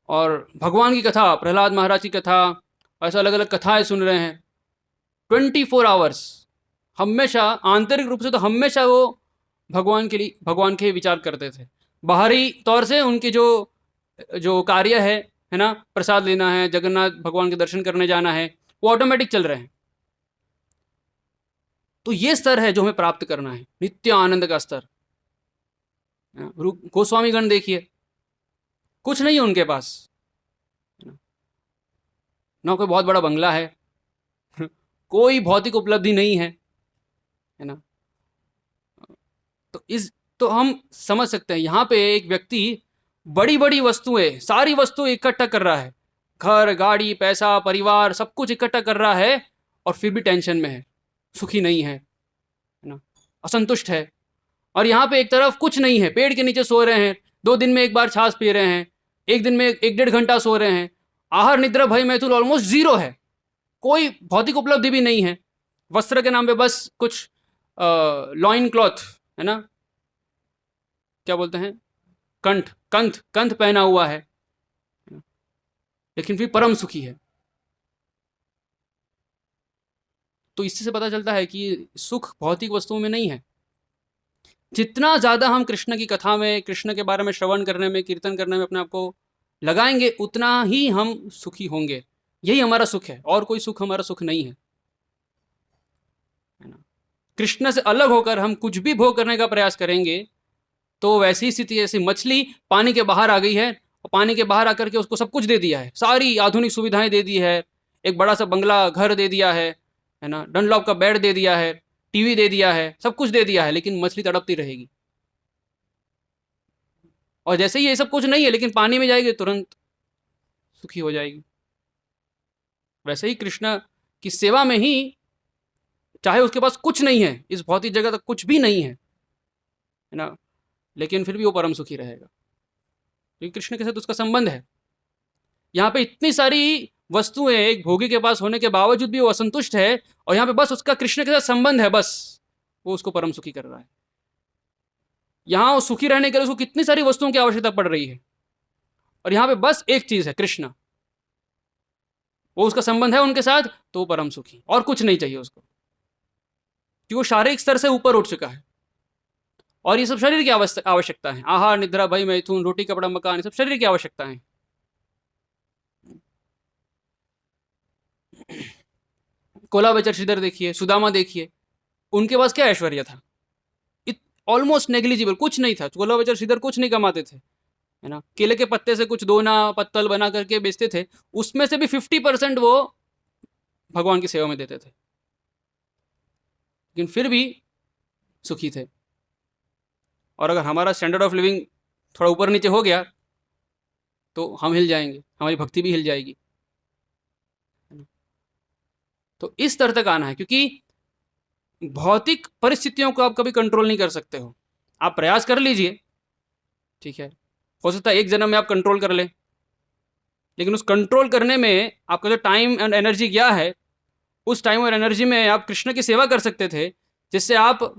और भगवान की कथा, प्रहलाद महाराज की कथा, ऐसा अलग अलग कथाएं सुन रहे हैं 24 आवर्स। हमेशा आंतरिक रूप से तो हमेशा वो भगवान के विचार करते थे। बाहरी तौर से उनके जो कार्य है ना, प्रसाद लेना है, जगन्नाथ भगवान के दर्शन करने जाना है, वो ऑटोमेटिक चल रहे हैं। तो ये स्तर है जो हमें प्राप्त करना है, नित्य आनंद का स्तर। गोस्वामी गण देखिए, कुछ नहीं है उनके पास, ना कोई बहुत बड़ा बंगला है, कोई भौतिक उपलब्धि नहीं है ना। तो हम समझ सकते हैं यहाँ पे एक व्यक्ति बड़ी बड़ी वस्तुएं, सारी वस्तुएं इकट्ठा कर रहा है, घर, गाड़ी, पैसा, परिवार, सब कुछ इकट्ठा कर रहा है, और फिर भी टेंशन में है, सुखी नहीं है ना, असंतुष्ट है। और यहाँ पे एक तरफ कुछ नहीं है, पेड़ के नीचे सो रहे हैं, 2 दिन में एक बार छाछ पी रहे हैं, एक दिन में 1-1.5 घंटा सो रहे हैं, आहार निद्रा भय मैथुन ऑलमोस्ट जीरो है, कोई भौतिक उपलब्धि भी नहीं है। वस्त्र के नाम पे बस कुछ लॉइन क्लॉथ, है ना, क्या बोलते हैं, कंठ पहना हुआ है, लेकिन फिर परम सुखी है। तो इससे पता चलता है कि सुख भौतिक वस्तुओं में नहीं है। जितना ज़्यादा हम कृष्ण की कथा में, कृष्ण के बारे में श्रवण करने में, कीर्तन करने में अपने आप को लगाएंगे, उतना ही हम सुखी होंगे। यही हमारा सुख है, और कोई सुख हमारा सुख नहीं है ना। कृष्ण से अलग होकर हम कुछ भी भोग करने का प्रयास करेंगे तो वैसी स्थिति, ऐसी मछली पानी के बाहर आ गई है, और पानी के बाहर आकर के उसको सब कुछ दे दिया है, सारी आधुनिक सुविधाएं दे दी है, एक बड़ा सा बंगला, घर दे दिया है ना, डनलॉप का बेड दे दिया है, टीवी दे दिया है, सब कुछ दे दिया है, लेकिन मछली तड़पती रहेगी। और जैसे ही ये सब कुछ नहीं है, लेकिन पानी में जाएगी तुरंत सुखी हो जाएगी। वैसे ही कृष्ण की सेवा में ही, चाहे उसके पास कुछ नहीं है, इस भौतिक जगत तक कुछ भी नहीं है ना, लेकिन फिर भी वो परम सुखी रहेगा, क्योंकि कृष्ण के साथ उसका संबंध है। यहाँ पे इतनी सारी वस्तुएं एक भोगी के पास होने के बावजूद भी वो असंतुष्ट है, और यहाँ पे बस उसका कृष्ण के साथ संबंध है, बस वो उसको परम सुखी कर रहा है। यहाँ वो सुखी रहने के लिए उसको कितनी सारी वस्तुओं की आवश्यकता पड़ रही है, और यहाँ पे बस एक चीज है, कृष्ण, वो उसका संबंध है उनके साथ, तो वो परम सुखी, और कुछ नहीं चाहिए उसको, क्योंकि वो शारीरिक स्तर से ऊपर उठ चुका है। और ये सब शरीर की आवश्यकता है, आहार निद्रा भय मैथुन, रोटी कपड़ा मकान, ये सब शरीर की आवश्यकता है। कोलाबचर श्रीधर देखिए, सुदामा देखिए, उनके पास क्या ऐश्वर्य था, ऑलमोस्ट नेग्लिजिबल, कुछ नहीं था। कोलाबचर श्रीधर कुछ नहीं कमाते थे, है ना, केले के पत्ते से कुछ दोना पत्तल बना करके बेचते थे, उसमें से भी 50% वो भगवान की सेवा में देते थे, लेकिन फिर भी सुखी थे। और अगर हमारा स्टैंडर्ड ऑफ लिविंग थोड़ा ऊपर नीचे हो गया तो हम हिल जाएंगे, हमारी भक्ति भी हिल जाएगी। तो इस स्तर तक आना है, क्योंकि भौतिक परिस्थितियों को आप कभी कंट्रोल नहीं कर सकते हो। आप प्रयास कर लीजिए, ठीक है, हो सकता है एक जन्म में आप कंट्रोल कर लें, लेकिन उस कंट्रोल करने में आपका जो टाइम एंड एनर्जी गया है, उस टाइम और एनर्जी में आप कृष्ण की सेवा कर सकते थे, जिससे आप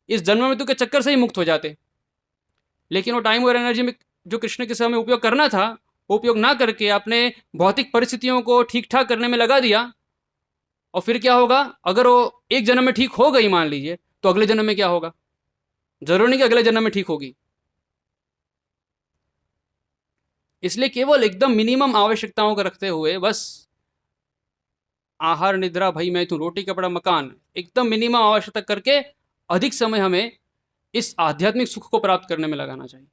इस जन्म मृत्यु के चक्कर से ही मुक्त हो जाते। लेकिन वो टाइम और एनर्जी में जो कृष्ण के समय उपयोग करना था वो उपयोग ना करके अपने भौतिक परिस्थितियों को ठीक ठाक करने में लगा दिया। और फिर क्या होगा, अगर वो एक जन्म में ठीक हो गई मान लीजिए, तो अगले जन्म में क्या होगा? जरूरी नहीं कि अगले जन्म में ठीक होगी। इसलिए केवल एकदम मिनिमम आवश्यकताओं को रखते हुए, बस आहार निद्रा भई मैथुन रोटी कपड़ा मकान, एकदम मिनिमम आवश्यकता करके अधिक समय हमें इस आध्यात्मिक सुख को प्राप्त करने में लगाना चाहिए।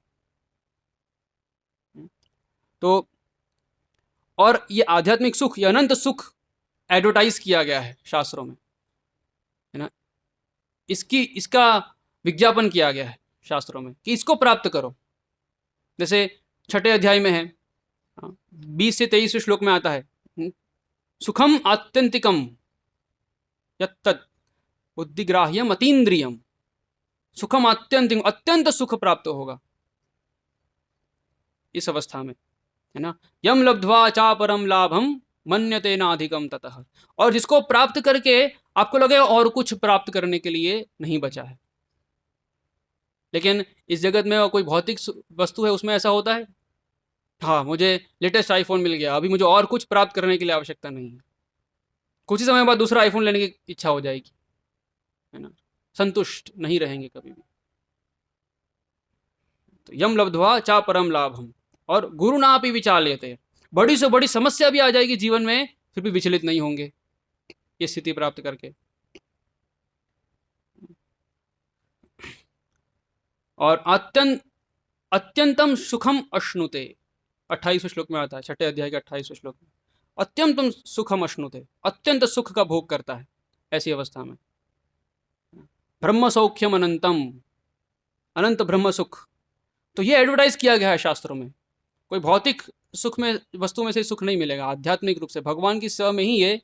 तो और ये आध्यात्मिक सुख, ये अनंत सुख एडवर्टाइज किया गया है शास्त्रों में, है ना। इसका विज्ञापन किया गया है शास्त्रों में कि इसको प्राप्त करो। जैसे छठे अध्याय में है, 20 से 23 श्लोक में आता है, सुखम आत्यंतिकम यत्तत् बुद्धिग्राह्यम अतीन्द्रियम। सुखम आत्यंतिक, अत्यंत सुख प्राप्त होगा इस अवस्था में, है ना। यम लब्ध्वा चा परम लाभम मन्यते नाधिकम ततः। और जिसको प्राप्त करके आपको लगे और कुछ प्राप्त करने के लिए नहीं बचा है। लेकिन इस जगत में कोई भौतिक वस्तु है, उसमें ऐसा होता है, हाँ मुझे लेटेस्ट आईफोन मिल गया, अभी मुझे और कुछ प्राप्त करने के लिए आवश्यकता नहीं है, कुछ ही समय बाद दूसरा आईफोन लेने की इच्छा हो जाएगी, है ना। संतुष्ट नहीं रहेंगे कभी भी। तो यम लब्ध्वा चा परम लाभम, और गुरु ना भी विचाल्यते, बड़ी से बड़ी समस्या भी आ जाएगी जीवन में, फिर भी विचलित नहीं होंगे ये स्थिति प्राप्त करके। और अत्यंतम सुखम अश्नुते, 28वें श्लोक में आता है, छठे अध्याय के 28वें श्लोक में, अत्यंतम सुखम अश्नुते, अत्यंत सुख का भोग करता है ऐसी अवस्था में। ब्रह्म सौख्यम अनंतम, अनंत ब्रह्म सुख, तो ये एडवर्टाइज किया गया है शास्त्रों में। कोई भौतिक सुख में, वस्तु में से सुख नहीं मिलेगा, आध्यात्मिक रूप से भगवान की सेवा में ही ये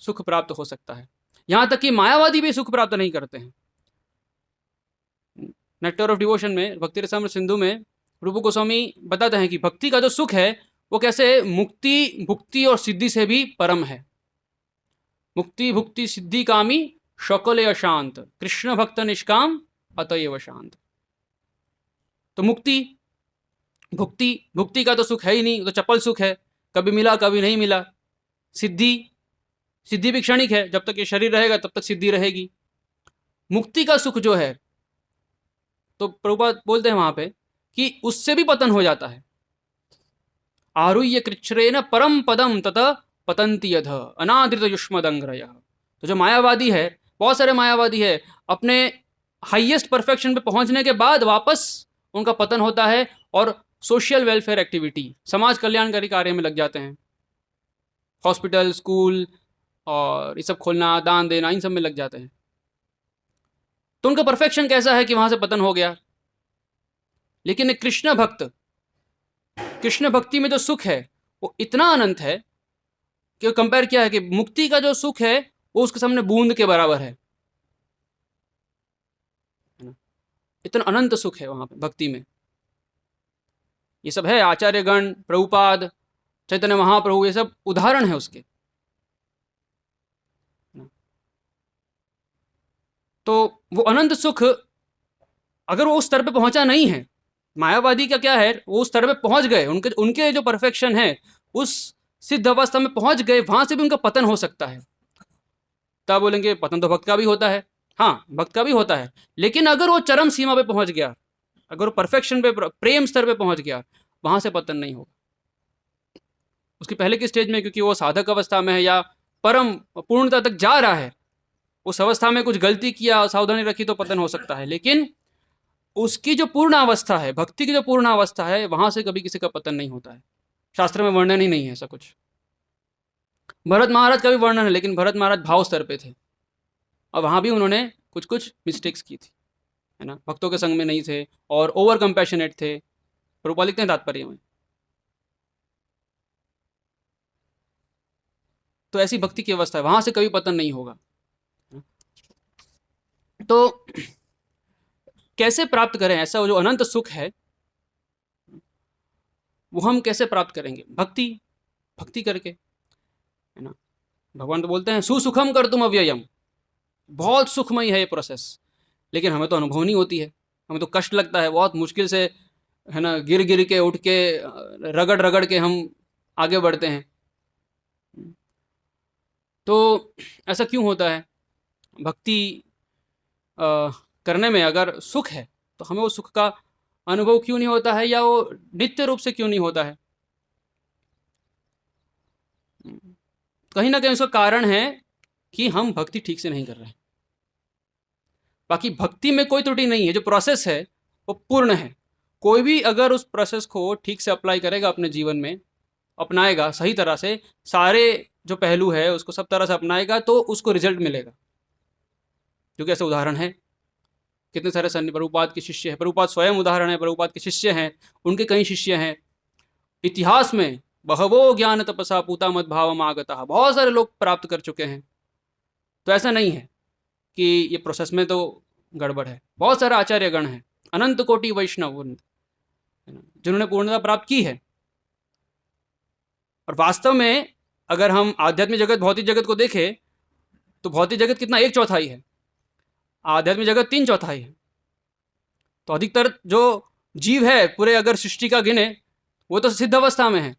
सुख प्राप्त हो सकता है। यहां तक कि मायावादी भी सुख प्राप्त नहीं करते हैं। नेक्टर ऑफ डिवोशन में, भक्ति रसामृत सिंधु में रूप गोस्वामी बताते हैं कि भक्ति का जो सुख है वो कैसे मुक्ति, भुक्ति और सिद्धि से भी परम है। मुक्ति भुक्ति सिद्धि कामी शकले अशांत, कृष्ण भक्त निष्काम अतएव शांत। तो मुक्ति भुक्ति, भुक्ति का तो सुख है ही नहीं, तो चपल सुख है, कभी मिला कभी नहीं मिला। सिद्धि, सिद्धि भी क्षणिक है, जब तक ये शरीर रहेगा तब तक सिद्धि रहेगी। मुक्ति का सुख जो है, तो प्रभुपाद बोलते हैं वहां पे कि उससे भी पतन हो जाता है। आरुह्य कृच्छ्रेण परम पदम ततः पतंति यध अनादृत युष्मदंग्रयः। तो जो मायावादी है, बहुत सारे मायावादी है, अपने हाईएस्ट परफेक्शन पे पहुंचने के बाद वापस उनका पतन होता है और सोशल वेलफेयर एक्टिविटी, समाज कल्याणकारी कार्य में लग जाते हैं। हॉस्पिटल, स्कूल और ये सब खोलना, दान देना, इन सब में लग जाते हैं। तो उनका परफेक्शन कैसा है कि वहां से पतन हो गया। लेकिन एक कृष्ण भक्त, कृष्ण भक्ति में जो सुख है वो इतना अनंत है कि कंपेयर किया है कि मुक्ति का जो सुख है वो उसके सामने बूंद के बराबर है। इतना अनंत सुख है वहां पे भक्ति में। ये सब है, आचार्यगण, प्रभुपाद, चैतन्य महाप्रभु, ये सब उदाहरण है उसके। तो वो अनंत सुख अगर वो उस स्तर पे पहुंचा नहीं है, मायावादी का क्या है, वो उस स्तर पे पहुंच गए, उनके उनके जो परफेक्शन है उस सिद्ध अवस्था में पहुंच गए, वहां से भी उनका पतन हो सकता है। तब बोलेंगे पतन तो भक्त का भी होता है। हाँ, भक्त का भी होता है, लेकिन अगर वो चरम सीमा पे पहुंच गया, अगर वो परफेक्शन पे, प्रेम स्तर पे पहुंच गया, वहां से पतन नहीं होगा। उसकी पहले की स्टेज में, क्योंकि वो साधक अवस्था में है या परम पूर्णता तक जा रहा है, उस अवस्था में कुछ गलती किया, सावधानी रखी तो पतन हो सकता है। लेकिन उसकी जो पूर्ण अवस्था है, भक्ति की जो पूर्ण अवस्था है, वहां से कभी किसी का पतन नहीं होता है। शास्त्र में वर्णन ही नहीं है ऐसा कुछ। भरत महाराज का भी वर्णन है, लेकिन भरत महाराज भाव स्तर पे थे और वहां भी उन्होंने कुछ कुछ मिस्टेक्स की थी, है ना। भक्तों के संग में नहीं थे और ओवर कंपैशनेट थे। प्रभुपाद लिखते हैं तात्पर्य में। तो ऐसी भक्ति की अवस्था है, वहां से कभी पतन नहीं होगा। तो कैसे प्राप्त करें ऐसा वो जो अनंत सुख है, वो हम कैसे प्राप्त करेंगे? भक्ति, भक्ति करके, है ना। भगवान तो बोलते हैं सुसुखम कर तुम अव्ययम, बहुत सुखमय है ये प्रोसेस, लेकिन हमें तो अनुभव नहीं होती है, हमें तो कष्ट लगता है, बहुत मुश्किल से है ना, गिर गिर के उठ के रगड़ रगड़ के हम आगे बढ़ते हैं। तो ऐसा क्यों होता है? भक्ति अ, करने में अगर सुख है तो हमें वो सुख का अनुभव क्यों नहीं होता है, या वो नित्य रूप से क्यों नहीं होता है? कहीं ना कहीं उसका कारण है कि हम भक्ति ठीक से नहीं कर रहे हैं। बाकी भक्ति में कोई त्रुटि नहीं है, जो प्रोसेस है वो पूर्ण है। कोई भी अगर उस प्रोसेस को ठीक से अप्लाई करेगा अपने जीवन में, अपनाएगा सही तरह से, सारे जो पहलू है उसको सब तरह से अपनाएगा, तो उसको रिजल्ट मिलेगा। क्योंकि ऐसे उदाहरण है, कितने सारे सन्नी प्रभुपाद के शिष्य हैं, प्रभुपाद स्वयं उदाहरण है, प्रभुपाद के शिष्य हैं, उनके कई शिष्य हैं। इतिहास में बहवो ज्ञान तपसा पूता मद भाव आगता, बहुत सारे लोग प्राप्त कर चुके हैं। तो ऐसा नहीं है कि ये प्रोसेस में तो गड़बड़ है। बहुत सारे आचार्यगण हैं, अनंत कोटि वैष्णव जिन्होंने पूर्णता प्राप्त की है। और वास्तव में अगर हम आध्यात्मिक जगत भौतिक जगत को देखें तो भौतिक जगत कितना, 1/4 है, आध्यात्मिक जगत 3/4 है। तो अधिकतर जो जीव है पूरे अगर सृष्टि का गिने, वो तो सिद्ध अवस्था में है,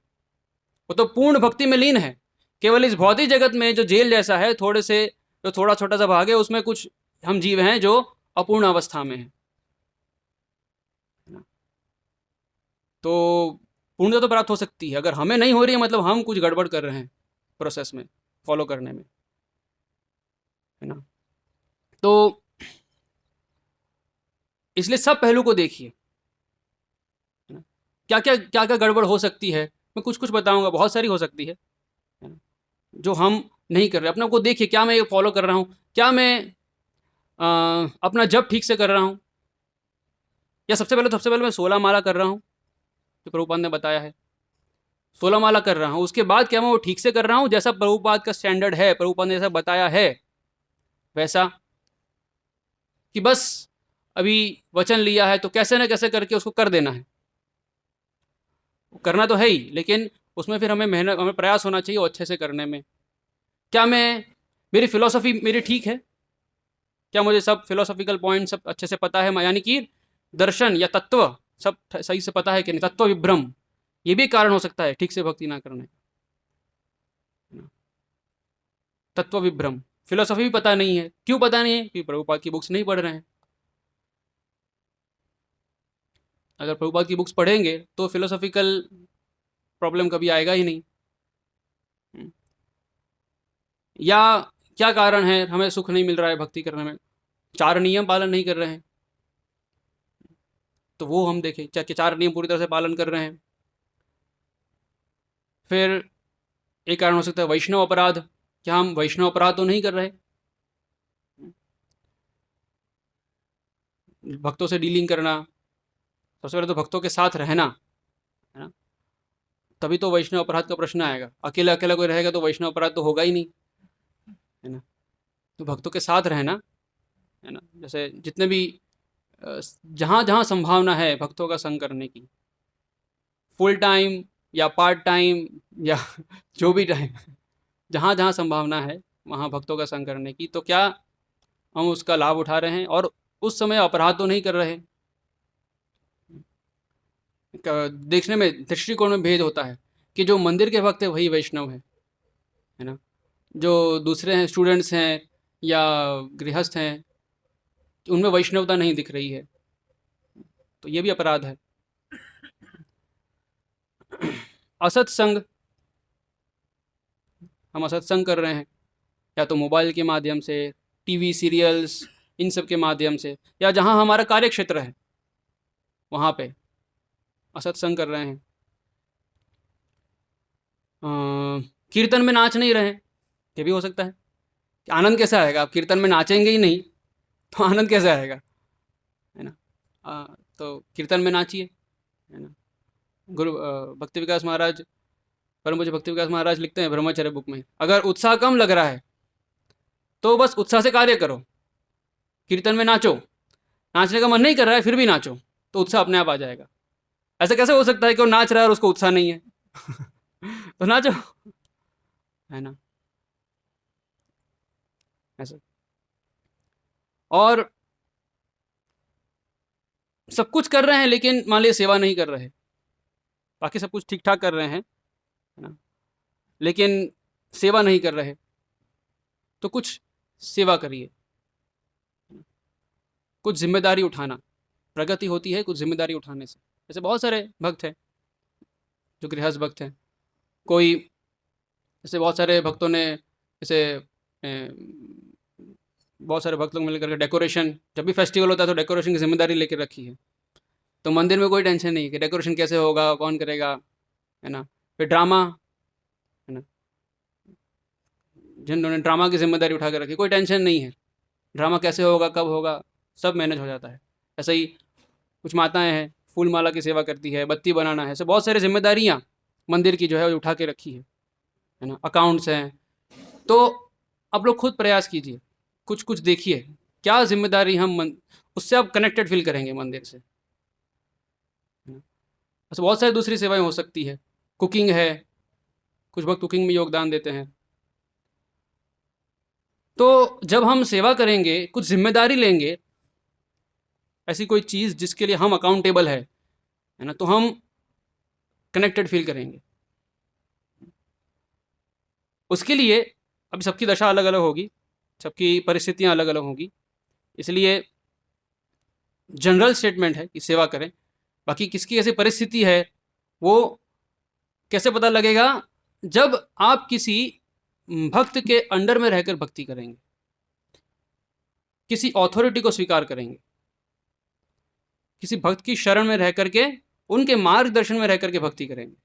वो तो पूर्ण भक्ति में लीन है। केवल इस भौतिक जगत में जो जेल जैसा है, थोड़े से जो थोड़ा छोटा सा भाग है, उसमें कुछ हम जीव हैं जो अपूर्ण अवस्था में हैं। तो पूर्णता तो प्राप्त हो सकती है, अगर हमें नहीं हो रही है मतलब हम कुछ गड़बड़ कर रहे हैं प्रोसेस में, फॉलो करने में, है ना। तो इसलिए सब पहलू को देखिए, है ना। क्या क्या गड़बड़ हो सकती है, मैं कुछ कुछ बताऊंगा, बहुत सारी हो सकती है ना, जो हम नहीं कर रहे। अपने को देखिए, क्या मैं ये फॉलो कर रहा हूँ, क्या मैं अपना जब ठीक से कर रहा हूँ, या सबसे पहले मैं 16 माला कर रहा हूँ जो प्रभुपाद ने बताया है, 16 माला कर रहा हूँ, उसके बाद क्या मैं वो ठीक से कर रहा हूँ जैसा प्रभुपाद का स्टैंडर्ड है, प्रभुपाद ने जैसा बताया है वैसा, कि बस अभी वचन लिया है तो कैसे ना कैसे करके उसको कर देना है। करना तो है ही, लेकिन उसमें फिर हमें मेहनत, हमें प्रयास होना चाहिए वो अच्छे से करने में। क्या मैं, मेरी फिलोसफी मेरी ठीक है, क्या मुझे सब फिलोसॉफिकल पॉइंट सब अच्छे से पता है, यानी कि दर्शन या तत्व सब सही से पता है कि नहीं, तत्व विभ्रम, ये भी कारण हो सकता है ठीक से भक्ति ना करने का। तत्व विभ्रम, फिलोसफी भी पता नहीं है, क्यों पता नहीं है, क्योंकि प्रभुपाद की बुक्स नहीं पढ़ रहे हैं। अगर प्रभुपाद की बुक्स पढ़ेंगे तो फिलोसॉफिकल प्रॉब्लम कभी आएगा ही नहीं। या क्या कारण है हमें सुख नहीं मिल रहा है भक्ति करने में, 4 नियम पालन नहीं कर रहे हैं, तो वो हम देखें क्या 4 नियम पूरी तरह से पालन कर रहे हैं। फिर एक कारण हो सकता है वैष्णव अपराध, क्या हम वैष्णव अपराध तो नहीं कर रहे, भक्तों से डीलिंग करना, सबसे पहले तो भक्तों के साथ रहना, है ना, तभी तो वैष्णव अपराध का प्रश्न आएगा। अकेला अकेला कोई रहेगा तो वैष्णव अपराध तो होगा ही नहीं, है ना। तो भक्तों के साथ रहना, है ना, जैसे जितने भी जहाँ जहाँ संभावना है भक्तों का संग करने की, फुल टाइम या पार्ट टाइम या जो भी टाइम, जहाँ जहाँ संभावना है वहाँ भक्तों का संग करने की, तो क्या हम उसका लाभ उठा रहे हैं और उस समय अपराध तो नहीं कर रहे। देखने में दृष्टिकोण में भेद होता है कि जो मंदिर के भक्त है वही वैष्णव है ना, जो दूसरे हैं स्टूडेंट्स हैं या गृहस्थ हैं, उनमें वैष्णवता नहीं दिख रही है, तो ये भी अपराध है। असत्संग, हम असत्संग कर रहे हैं, या तो मोबाइल के माध्यम से, टीवी सीरियल्स, इन सब के माध्यम से, या जहाँ हमारा कार्य क्षेत्र है वहाँ पे असत्संग कर रहे हैं। कीर्तन में नाच नहीं रहे, ये भी हो सकता है। कि आनंद कैसे आएगा, आप कीर्तन में नाचेंगे ही नहीं तो आनंद कैसे आएगा, है ना। तो कीर्तन में नाचिए, है ना। भक्ति विकास महाराज, परम पूज्य भक्ति विकास महाराज लिखते हैं ब्रह्मचर्य बुक में, अगर उत्साह कम लग रहा है तो बस उत्साह से कार्य करो, कीर्तन में नाचो, नाचने का मन नहीं कर रहा है फिर भी नाचो, तो उत्साह अपने आप आ जाएगा। ऐसा कैसे हो सकता है कि वो नाच रहा है और उसको उत्साह नहीं है तो नाचो, है ना, ऐसा। और सब कुछ कर रहे हैं लेकिन मान लीजिए सेवा नहीं कर रहे, बाकी सब कुछ ठीक ठाक कर रहे हैं, है ना, लेकिन सेवा नहीं कर रहे, तो कुछ सेवा करिए, कुछ जिम्मेदारी उठाना, प्रगति होती है कुछ जिम्मेदारी उठाने से। जैसे बहुत सारे भक्त हैं जो गृहस्थ भक्त हैं, कोई जैसे बहुत सारे भक्तों ने जैसे बहुत सारे भक्त लोग मिलकर के डेकोरेशन, जब भी फेस्टिवल होता है तो डेकोरेशन की जिम्मेदारी लेकर रखी है। तो मंदिर में कोई टेंशन नहीं कि डेकोरेशन कैसे होगा, कौन करेगा, है ना। फिर ड्रामा, है ना, जिन्होंने ड्रामा की जिम्मेदारी उठा कर रखी, कोई टेंशन नहीं है, ड्रामा कैसे होगा, कब होगा, सब मैनेज हो जाता है। ऐसा ही कुछ माताएं हैं, फूल माला की सेवा करती है, बत्ती बनाना है, ऐसे बहुत सारी जिम्मेदारियाँ मंदिर की जो है वो उठा के रखी है ना, अकाउंट्स हैं। तो आप लोग खुद प्रयास कीजिए, कुछ कुछ देखिए क्या जिम्मेदारी उससे आप कनेक्टेड फील करेंगे मंदिर से, है ना। ऐसे बहुत सारी दूसरी सेवाएं हो सकती है, कुकिंग है, कुछ भक्त कुकिंग में योगदान देते हैं। तो जब हम सेवा करेंगे, कुछ जिम्मेदारी लेंगे, ऐसी कोई चीज़ जिसके लिए हम अकाउंटेबल है ना, तो हम कनेक्टेड फील करेंगे। उसके लिए अब सबकी दशा अलग अलग होगी, सबकी परिस्थितियां अलग अलग होंगी, इसलिए जनरल स्टेटमेंट है कि सेवा करें। बाकी किसकी कैसी परिस्थिति है वो कैसे पता लगेगा, जब आप किसी भक्त के अंडर में रहकर भक्ति करेंगे, किसी अथॉरिटी को स्वीकार करेंगे, किसी भक्त की शरण में रह करके, उनके मार्गदर्शन में रह करके भक्ति करेंगे,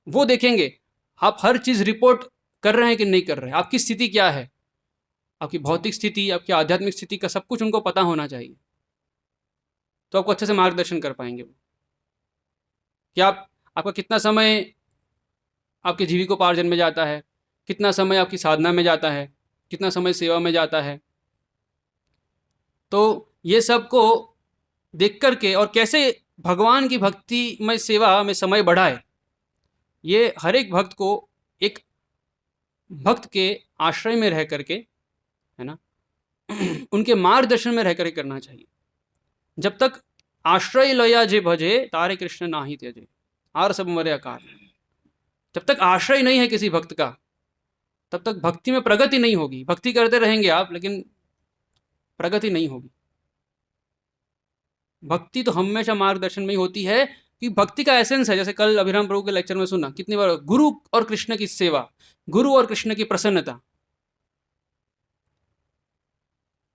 वो देखेंगे आप हर चीज रिपोर्ट कर रहे हैं कि नहीं कर रहे हैं, आपकी स्थिति क्या है, आपकी भौतिक स्थिति, आपकी आध्यात्मिक स्थिति का सब कुछ उनको पता होना चाहिए। तो आपको अच्छे से मार्गदर्शन कर पाएंगे वो कि आपका कितना समय आपके जीविकोपार्जन में जाता है, कितना समय आपकी साधना में जाता है, कितना समय सेवा में जाता है। तो ये सब को देख करके और कैसे भगवान की भक्ति में सेवा में समय बढ़ाए, ये हर एक भक्त को एक भक्त के आश्रय में रह करके, है ना, उनके मार्गदर्शन में रह करके करना चाहिए। जब तक आश्रय लया जे भजे तारे कृष्ण नाही त्यजे, आर सब मरे अकार। जब तक आश्रय नहीं है किसी भक्त का, तब तक भक्ति में प्रगति नहीं होगी। भक्ति करते रहेंगे आप, लेकिन प्रगति नहीं होगी। भक्ति तो हमेशा मार्गदर्शन में ही होती है, कि भक्ति का एसेंस है। जैसे कल अभिराम प्रभु के लेक्चर में सुना कितनी बार, गुरु और कृष्ण की सेवा, गुरु और कृष्ण की प्रसन्नता।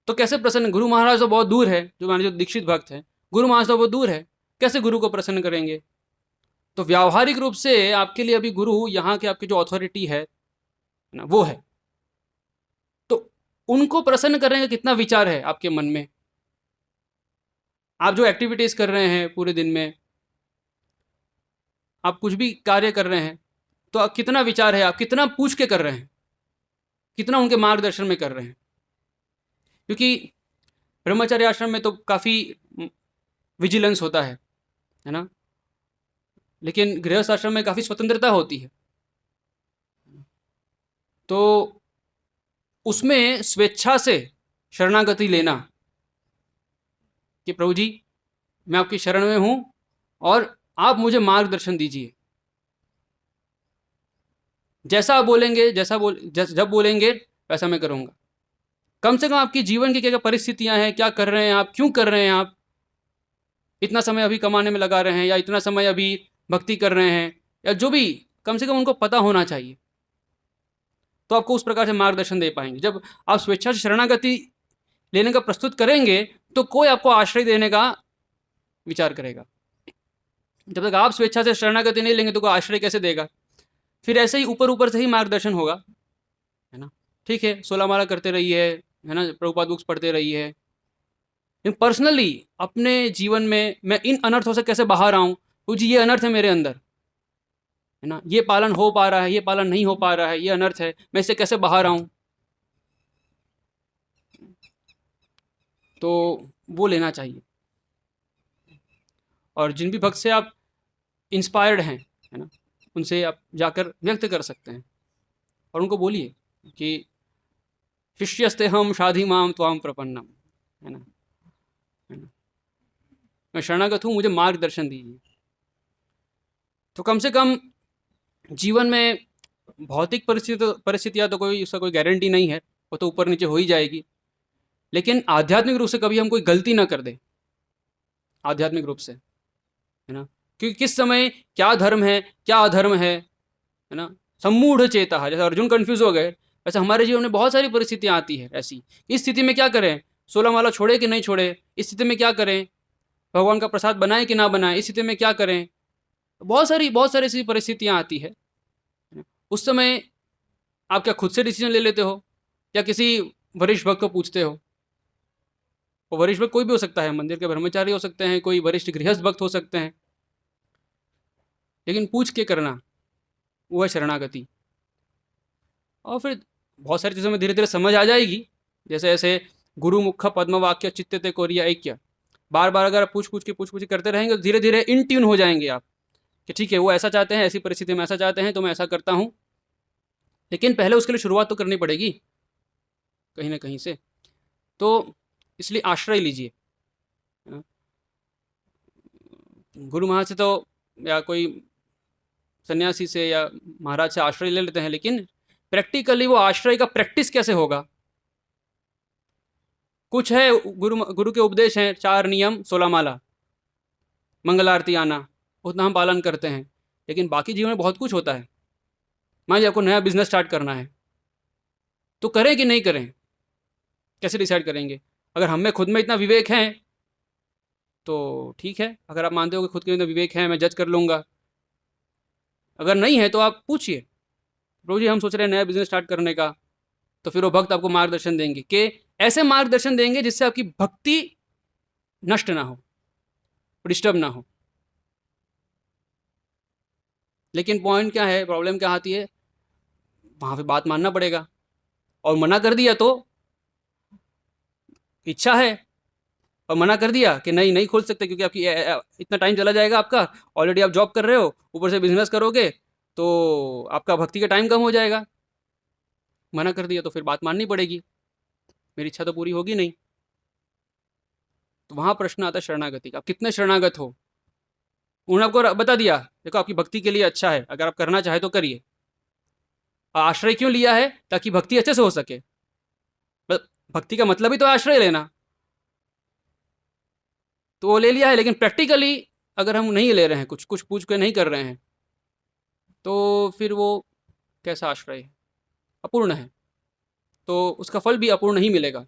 तो कैसे प्रसन्न, गुरु महाराज तो बहुत दूर है, जो मान जो दीक्षित भक्त है, गुरु महाराज तो बहुत दूर है, कैसे गुरु को प्रसन्न करेंगे। तो व्यावहारिक रूप से आपके लिए अभी गुरु यहाँ के आपकी जो अथॉरिटी है ना, वो है। तो उनको प्रसन्न करने का कितना विचार है आपके मन में, आप जो एक्टिविटीज कर रहे हैं पूरे दिन में, आप कुछ भी कार्य कर रहे हैं, तो आप कितना विचार है, आप कितना पूछ के कर रहे हैं, कितना उनके मार्गदर्शन में कर रहे हैं। क्योंकि ब्रह्मचर्य आश्रम में तो काफ़ी विजिलेंस होता है ना, लेकिन गृहस्थ आश्रम में काफ़ी स्वतंत्रता होती है। तो उसमें स्वेच्छा से शरणागति लेना कि प्रभु जी मैं आपकी शरण में हूं और आप मुझे मार्गदर्शन दीजिए, जैसा आप बोलेंगे, जब बोलेंगे वैसा मैं करूंगा। कम से कम आपकी जीवन की क्या क्या परिस्थितियां हैं, क्या कर रहे हैं आप, क्यों कर रहे हैं आप, इतना समय अभी कमाने में लगा रहे हैं या इतना समय अभी भक्ति कर रहे हैं, या जो भी, कम से कम उनको पता होना चाहिए। तो आपको उस प्रकार से मार्गदर्शन दे पाएंगे। जब आप स्वेच्छा से शरणागति लेने का प्रस्तुत करेंगे, तो कोई आपको आश्रय देने का विचार करेगा। जब तक आप स्वेच्छा से शरणागति नहीं लेंगे तो कोई आश्रय कैसे देगा। फिर ऐसे ही ऊपर ऊपर से ही मार्गदर्शन होगा, है ना। ठीक है, 16 माला करते रहिए, है ना, प्रभुपाद बुक्स पढ़ते रहिए, लेकिन पर्सनली अपने जीवन में मैं इन अनर्थों से कैसे बाहर आऊं, जी ये अनर्थ है मेरे अंदर, है ना, ये पालन हो पा रहा है, ये पालन नहीं हो पा रहा है, ये अनर्थ है, मैं इससे कैसे बाहर आऊं, तो वो लेना चाहिए। और जिन भी भक्त से आप इंस्पायर्ड हैं, है ना, उनसे आप जाकर व्यक्त कर सकते हैं और उनको बोलिए कि शिष्यस्ते हम शाधि माम त्वाम प्रपन्नम, है ना। मैं शरणागत हूँ, मुझे मार्गदर्शन दीजिए। तो कम से कम जीवन में भौतिक परिस्थितियाँ तो कोई उसका कोई गारंटी नहीं है, वो तो ऊपर नीचे हो ही जाएगी। लेकिन आध्यात्मिक रूप से कभी हम कोई गलती ना कर दें, आध्यात्मिक रूप से, है ना? क्योंकि किस समय क्या धर्म है, क्या अधर्म है ना? सम्मूढ़ चेता, जैसे अर्जुन कंफ्यूज हो गए, वैसे हमारे जीवन में बहुत सारी परिस्थितियाँ आती है ऐसी। इस स्थिति में क्या करें? 16 माला छोड़े कि नहीं छोड़े? इस स्थिति में क्या करें? भगवान का प्रसाद बनाए कि ना बनाए? इस स्थिति में क्या करें? बहुत सारी ऐसी परिस्थितियाँ आती है। उस समय आप क्या खुद से डिसीजन ले लेते हो या किसी वरिष्ठ भक्त को पूछते हो? वो वरिष्ठ भक्त कोई भी हो सकता है, मंदिर के ब्रह्मचारी हो सकते हैं, कोई वरिष्ठ गृहस्थ भक्त हो सकते हैं, लेकिन पूछ के करना, वो है शरणागति। और फिर बहुत सारी चीज़ों में धीरे धीरे समझ आ जाएगी, जैसे ऐसे गुरु मुख पद्म वाक्य चित्ते कोरिया ऐक्य, बार बार अगर आप पूछ पूछ के करते रहेंगे तो धीरे धीरे इन ट्यून हो जाएंगे आप कि ठीक है, वो ऐसा चाहते हैं, ऐसी परिस्थिति में ऐसा चाहते हैं, तो मैं ऐसा करता हूँ। लेकिन पहले उसके लिए शुरुआत तो करनी पड़ेगी कहीं ना कहीं से। तो इसलिए आश्रय लीजिए, है ना? गुरु महाराज से तो या कोई सन्यासी से या महाराज से आश्रय ले लेते हैं, लेकिन प्रैक्टिकली वो आश्रय का प्रैक्टिस कैसे होगा? कुछ है, गुरु गुरु के उपदेश हैं, 4 नियम 16 माला, मंगल आरती आना, उतना हम पालन करते हैं। लेकिन बाकी जीवन में बहुत कुछ होता है। मान लीजिए आपको नया बिजनेस स्टार्ट करना है, तो करें कि नहीं करें? कैसे डिसाइड करेंगे? अगर हम में खुद में इतना विवेक है तो ठीक है, अगर आप मानते हो कि खुद के अंदर विवेक है, मैं जज कर लूँगा। अगर नहीं है तो आप पूछिए, प्रभु जी हम सोच रहे हैं नया बिजनेस स्टार्ट करने का। तो फिर वो भक्त आपको मार्गदर्शन देंगे, कि ऐसे मार्गदर्शन देंगे जिससे आपकी भक्ति नष्ट ना हो, डिस्टर्ब ना हो। लेकिन पॉइंट क्या है, प्रॉब्लम क्या आती है, वहां पे बात मानना पड़ेगा। और मना कर दिया तो इच्छा है, और मना कर दिया कि नहीं नहीं खोल सकते क्योंकि आपकी इतना टाइम चला जाएगा आपका, ऑलरेडी आप जॉब कर रहे हो, ऊपर से बिजनेस करोगे तो आपका भक्ति का टाइम कम हो जाएगा। मना कर दिया तो फिर बात माननी पड़ेगी, मेरी इच्छा तो पूरी होगी नहीं। तो वहां प्रश्न आता है शरणागति का, आप कितने शरणागत हो। उन्होंने आपको बता दिया, देखो आपकी भक्ति के लिए अच्छा है, अगर आप करना चाहे तो करिए। आश्रय क्यों लिया है? ताकि भक्ति अच्छे से हो सके। भक्ति का मतलब ही तो आश्रय लेना, तो वो ले लिया है, लेकिन प्रैक्टिकली अगर हम नहीं ले रहे हैं, कुछ कुछ पूछ के नहीं कर रहे हैं, तो फिर वो कैसा आश्रय है? अपूर्ण है। तो उसका फल भी अपूर्ण ही मिलेगा।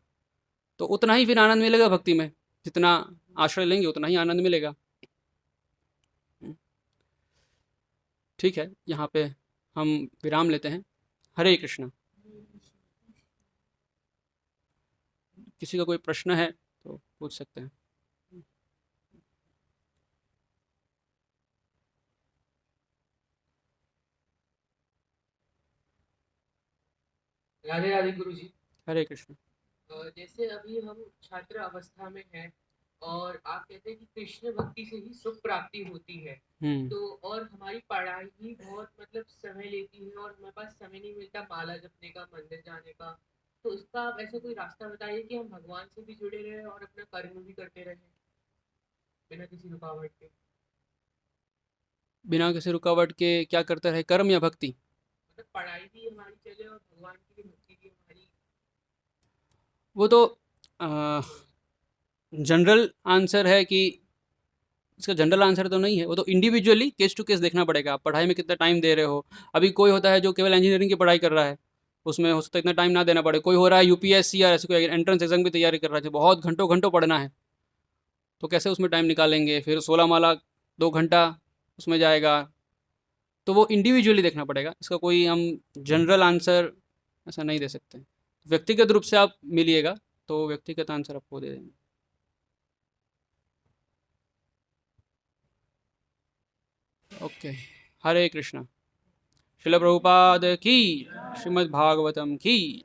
तो उतना ही फिर आनंद मिलेगा भक्ति में, जितना आश्रय लेंगे उतना ही आनंद मिलेगा। ठीक है, यहाँ पे हम विराम लेते हैं। हरे कृष्णा। किसी का कोई प्रश्न है तो पूछ सकते हैं। राधे राधे गुरु जी। हरे कृष्ण। जैसे अभी हम छात्र अवस्था में हैं और आप कहते हैं कि कृष्ण भक्ति से ही सुख प्राप्ति होती है, हम्म। तो और हमारी पढ़ाई ही बहुत मतलब समय लेती है और हमारे पास समय नहीं मिलता माला जपने का, मंदिर जाने का। तो इसका आप ऐसा कोई रास्ता बताइए कि हम भगवान से भी जुड़े रहे और अपना कर्म भी करते रहे बिना किसी रुकावट के। बिना किसी रुकावट के क्या करते रहे, कर्म या भक्ति? मतलब पढ़ाई भी हमारी चले और भगवान की भी भक्ति भी हमारी। वो तो जनरल आंसर है कि, इसका जनरल आंसर तो नहीं है, वो तो इंडिविजुअली केस टू केस देखना पड़ेगा। आप पढ़ाई में कितना टाइम दे रहे हो। अभी कोई होता है जो केवल इंजीनियरिंग की पढ़ाई कर रहा है, उसमें हो सकता है इतना टाइम ना देना पड़े। कोई हो रहा है यूपीएससी या ऐसे कोई एंट्रेंस एग्जाम की तैयारी कर रहा है, बहुत घंटों घंटों पढ़ना है, तो कैसे उसमें टाइम निकालेंगे? फिर 16 माला 2 घंटा उसमें जाएगा। तो वो इंडिविजुअली देखना पड़ेगा, इसका कोई हम जनरल आंसर ऐसा नहीं दे सकते। व्यक्तिगत रूप से आप मिलिएगा तो व्यक्तिगत आंसर आपको दे देंगे। ओके। हरे कृष्णा। शिल प्रभुपाद की, श्रीमद् भागवतम की।